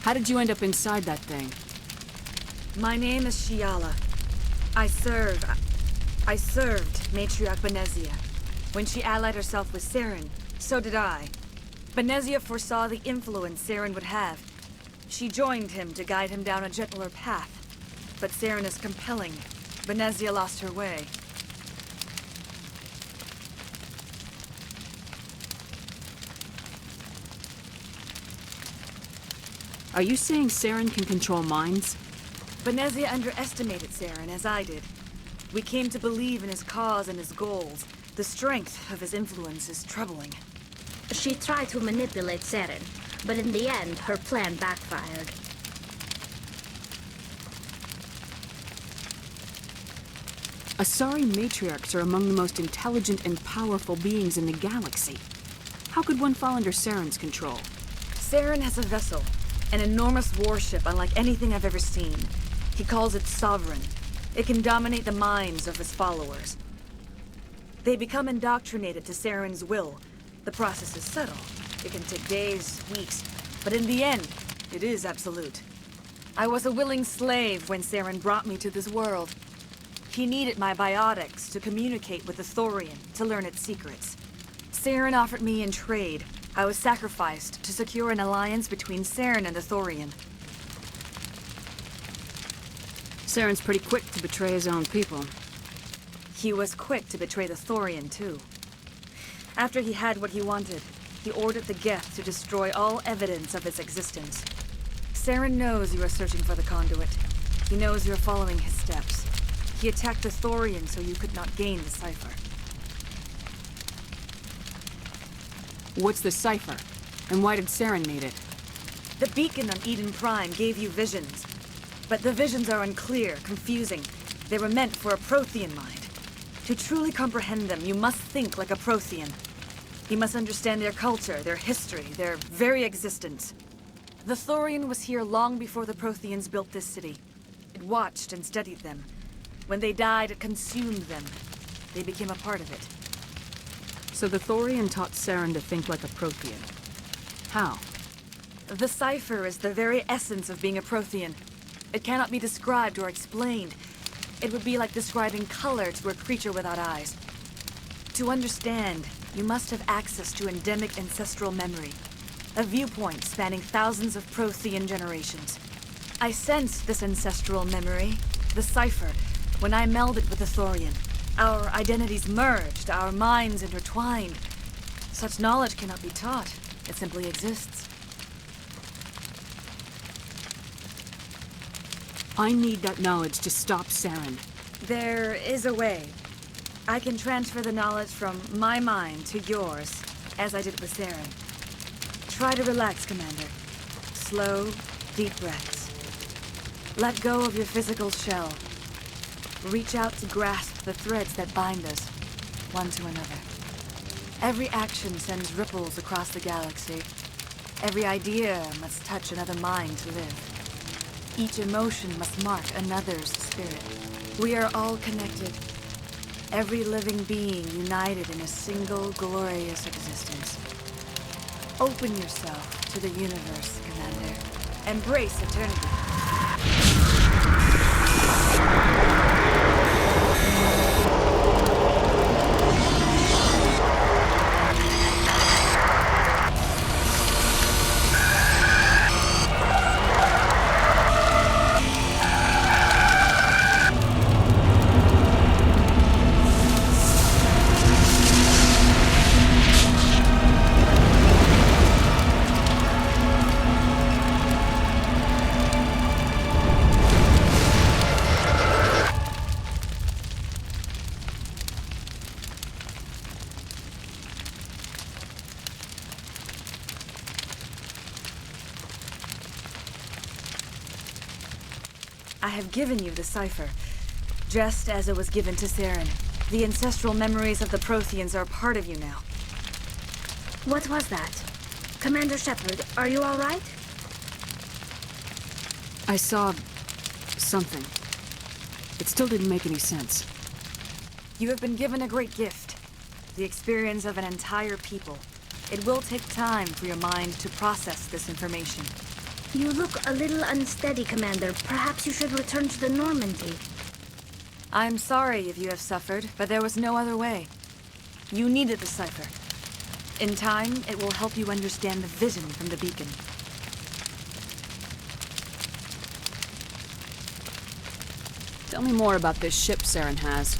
B: How did you end up inside that thing?
P: My name is Shiala. I served Matriarch Benezia. When she allied herself with Saren, so did I. Benezia foresaw the influence Saren would have. She joined him to guide him down a gentler path. But Saren is compelling. Benezia lost her way.
B: Are you saying Saren can control minds?
P: Benezia underestimated Saren, as I did. We came to believe in his cause and his goals. The strength of his influence is troubling.
C: She tried to manipulate Saren, but in the end, her plan backfired.
B: Asari matriarchs are among the most intelligent and powerful beings in the galaxy. How could one fall under Saren's control?
P: Saren has a vessel, an enormous warship unlike anything I've ever seen. He calls it Sovereign. It can dominate the minds of his followers. They become indoctrinated to Saren's will. The process is subtle. It can take days, weeks, but in the end, it is absolute. I was a willing slave when Saren brought me to this world. He needed my biotics to communicate with the Thorian, to learn its secrets. Saren offered me in trade. I was sacrificed to secure an alliance between Saren and the Thorian.
B: Saren's pretty quick to betray his own people.
P: He was quick to betray the Thorian, too. After he had what he wanted, he ordered the Geth to destroy all evidence of its existence. Saren knows you are searching for the conduit. He knows you're following his steps. He attacked the Thorian so you could not gain the cipher.
B: What's the cipher? And why did Saren need it?
P: The beacon on Eden Prime gave you visions. But the visions are unclear, confusing. They were meant for a Prothean mind. To truly comprehend them, you must think like a Prothean. You must understand their culture, their history, their very existence. The Thorian was here long before the Protheans built this city. It watched and studied them. When they died, it consumed them. They became a part of it.
B: So the Thorian taught Saren to think like a Prothean. How?
P: The cipher is the very essence of being a Prothean. It cannot be described or explained. It would be like describing color to a creature without eyes. To understand, you must have access to endemic ancestral memory. A viewpoint spanning thousands of Prothean generations. I sensed this ancestral memory, the cipher, when I melded with the Thorian. Our identities merged, our minds intertwined. Such knowledge cannot be taught. It simply exists.
B: I need that knowledge to stop Saren.
P: There is a way. I can transfer the knowledge from my mind to yours, as I did with Saren. Try to relax, Commander. Slow, deep breaths. Let go of your physical shell. Reach out to grasp the threads that bind us, one to another. Every action sends ripples across the galaxy. Every idea must touch another mind to live. Each emotion must mark another's spirit. We are all connected. Every living being united in a single glorious existence. Open yourself to the universe, Commander. Embrace eternity. I have given you the cipher, just as it was given to Saren. The ancestral memories of the Protheans are part of you now.
C: What was that? Commander Shepard, are you all right?
B: I saw something. It still didn't make any sense.
P: You have been given a great gift. the experience of an entire people. It will take time for your mind to process this information.
C: You look a little unsteady, Commander. Perhaps you should return to the Normandy.
P: I'm sorry if you have suffered, but there was no other way. You needed the cipher. In time, it will help you understand the vision from the beacon.
B: Tell me more about this ship Saren has.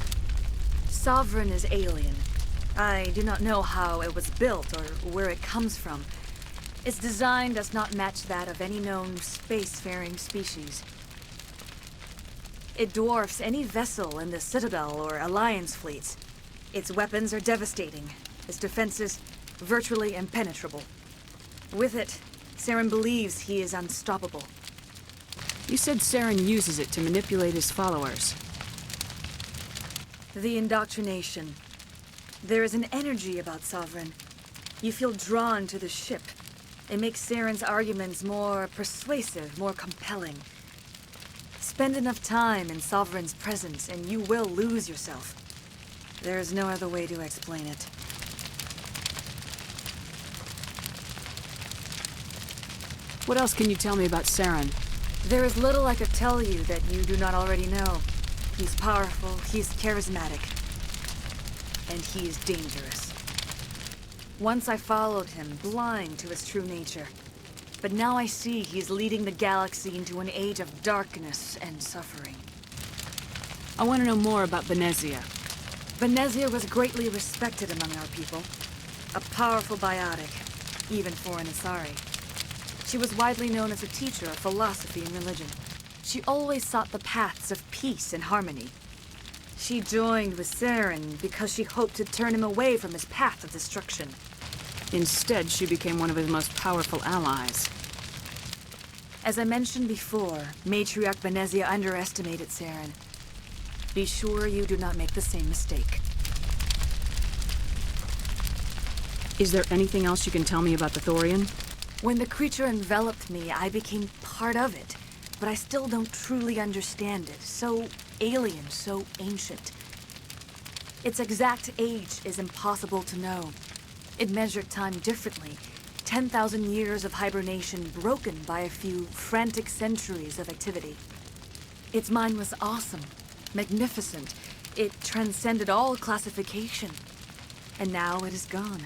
P: Sovereign is alien. I do not know how it was built or where it comes from. Its design does not match that of any known spacefaring species. It dwarfs any vessel in the Citadel or Alliance fleets. Its weapons are devastating. Its defenses virtually impenetrable. With it, Saren believes he is unstoppable.
B: You said Saren uses it to manipulate his followers.
P: The indoctrination. There is an energy about Sovereign. You feel drawn to the ship. It makes Saren's arguments more persuasive, more compelling. Spend enough time in Sovereign's presence and you will lose yourself. There is no other way to explain it.
B: What else can you tell me about Saren?
P: There is little I could tell you that you do not already know. He's powerful, he's charismatic, and he is dangerous. Once I followed him, blind to his true nature. But now I see he's leading the galaxy into an age of darkness and suffering.
B: I want to know more about Venezia.
P: Venezia was greatly respected among our people. A powerful biotic, even for an Asari. She was widely known as a teacher of philosophy and religion. She always sought the paths of peace and harmony. She joined with Saren because she hoped to turn him away from his path of destruction.
B: Instead, she became one of his most powerful allies.
P: As I mentioned before, Matriarch Venezia underestimated Saren. Be sure you do not make the same mistake.
B: Is there anything else you can tell me about the Thorian?
P: When the creature enveloped me, I became part of it, but I still don't truly understand it. So alien, so ancient. Its exact age is impossible to know. It measured time differently. 10,000 years of hibernation broken by a few frantic centuries of activity. Its mind was awesome, magnificent. It transcended all classification. And now it is gone.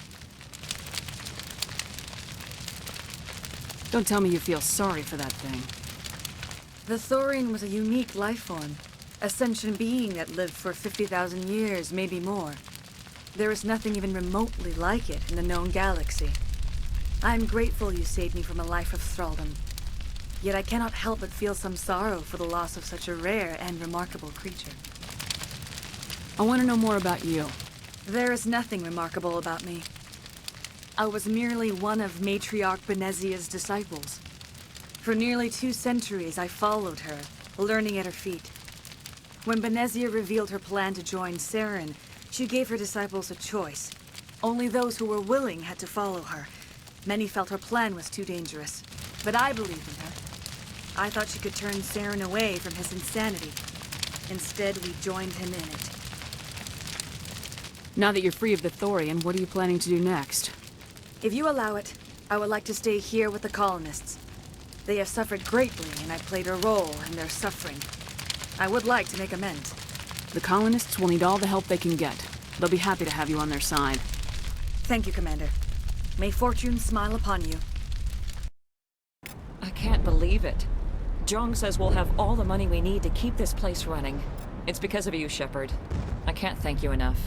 B: Don't tell me you feel sorry for that thing.
P: The Thorian was a unique life form. A sentient being that lived for 50,000 years, maybe more. There is nothing even remotely like it in the known galaxy. I am grateful you saved me from a life of thraldom. Yet I cannot help but feel some sorrow for the loss of such a rare and remarkable creature.
B: I want to know more about you.
P: There is nothing remarkable about me. I was merely one of Matriarch Venezia's disciples. For nearly 2 centuries, I followed her, learning at her feet. When Venezia revealed her plan to join Saren, she gave her disciples a choice. Only those who were willing had to follow her. Many felt her plan was too dangerous, but I believed in her. I thought she could turn Saren away from his insanity. Instead, we joined him in it.
B: Now that you're free of the Thorian, what are you planning to do next?
P: If you allow it, I would like to stay here with the colonists. They have suffered greatly, and I played a role in their suffering. I would like to make amends.
B: The colonists will need all the help they can get. They'll be happy to have you on their side.
P: Thank you, Commander. May fortune smile upon you.
Q: I can't believe it. Jong says we'll have all the money we need to keep this place running. It's because of you, Shepard. I can't thank you enough.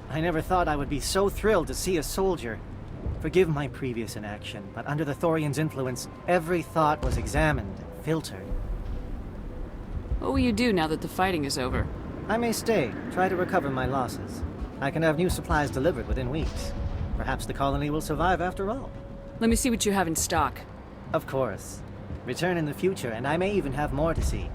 F: I never thought I would be so thrilled to see a soldier. Forgive my previous inaction, but under the Thorian's influence, every thought was examined and filtered.
B: What will you do now that the fighting is over?
F: I may stay, try to recover my losses. I can have new supplies delivered within weeks. Perhaps the colony will survive after all.
B: Let me see what you have in stock.
F: Of course. Return in the future, and I may even have more to see.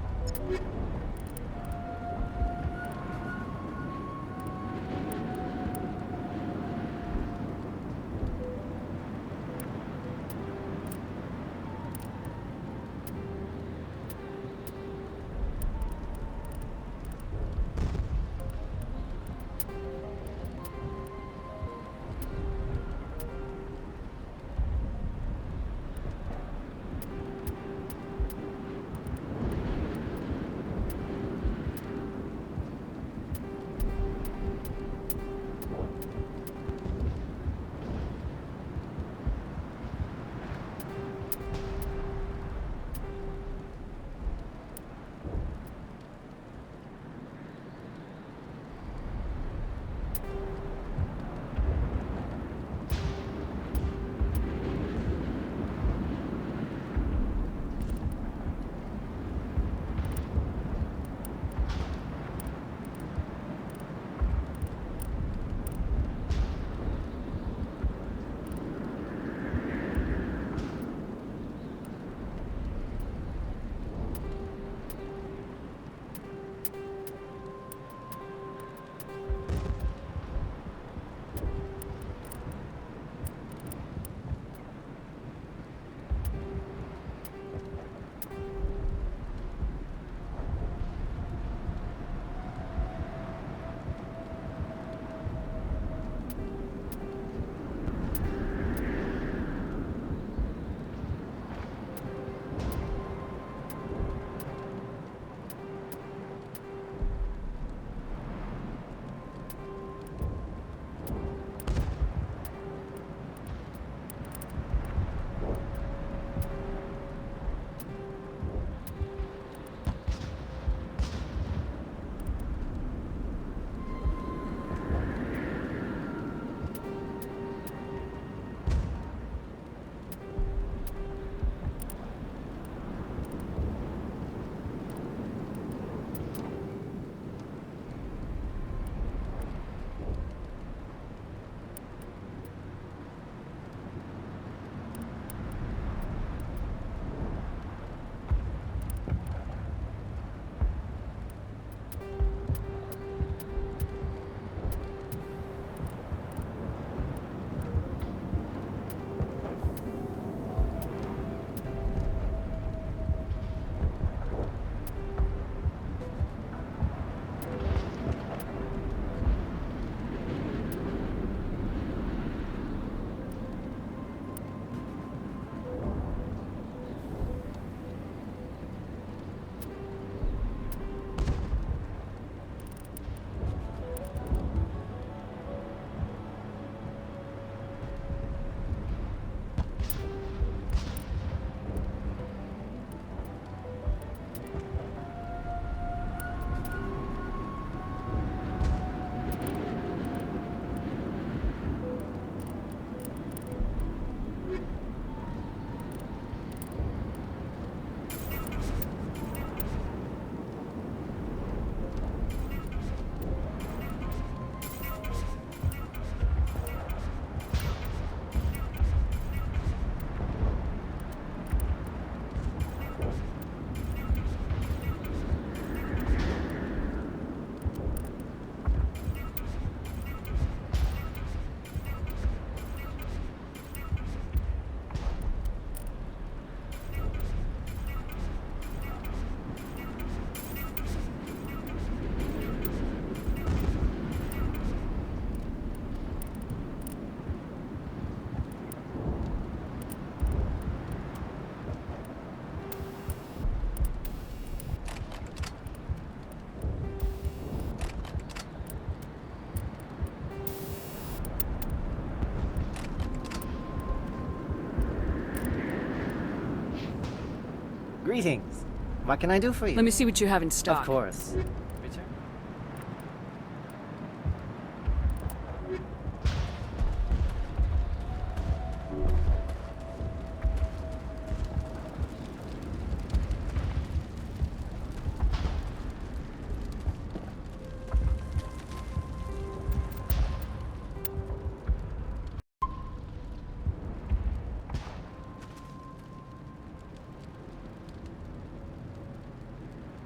F: Greetings. What can I do for you?
B: Let me see what you have in stock.
F: Of course.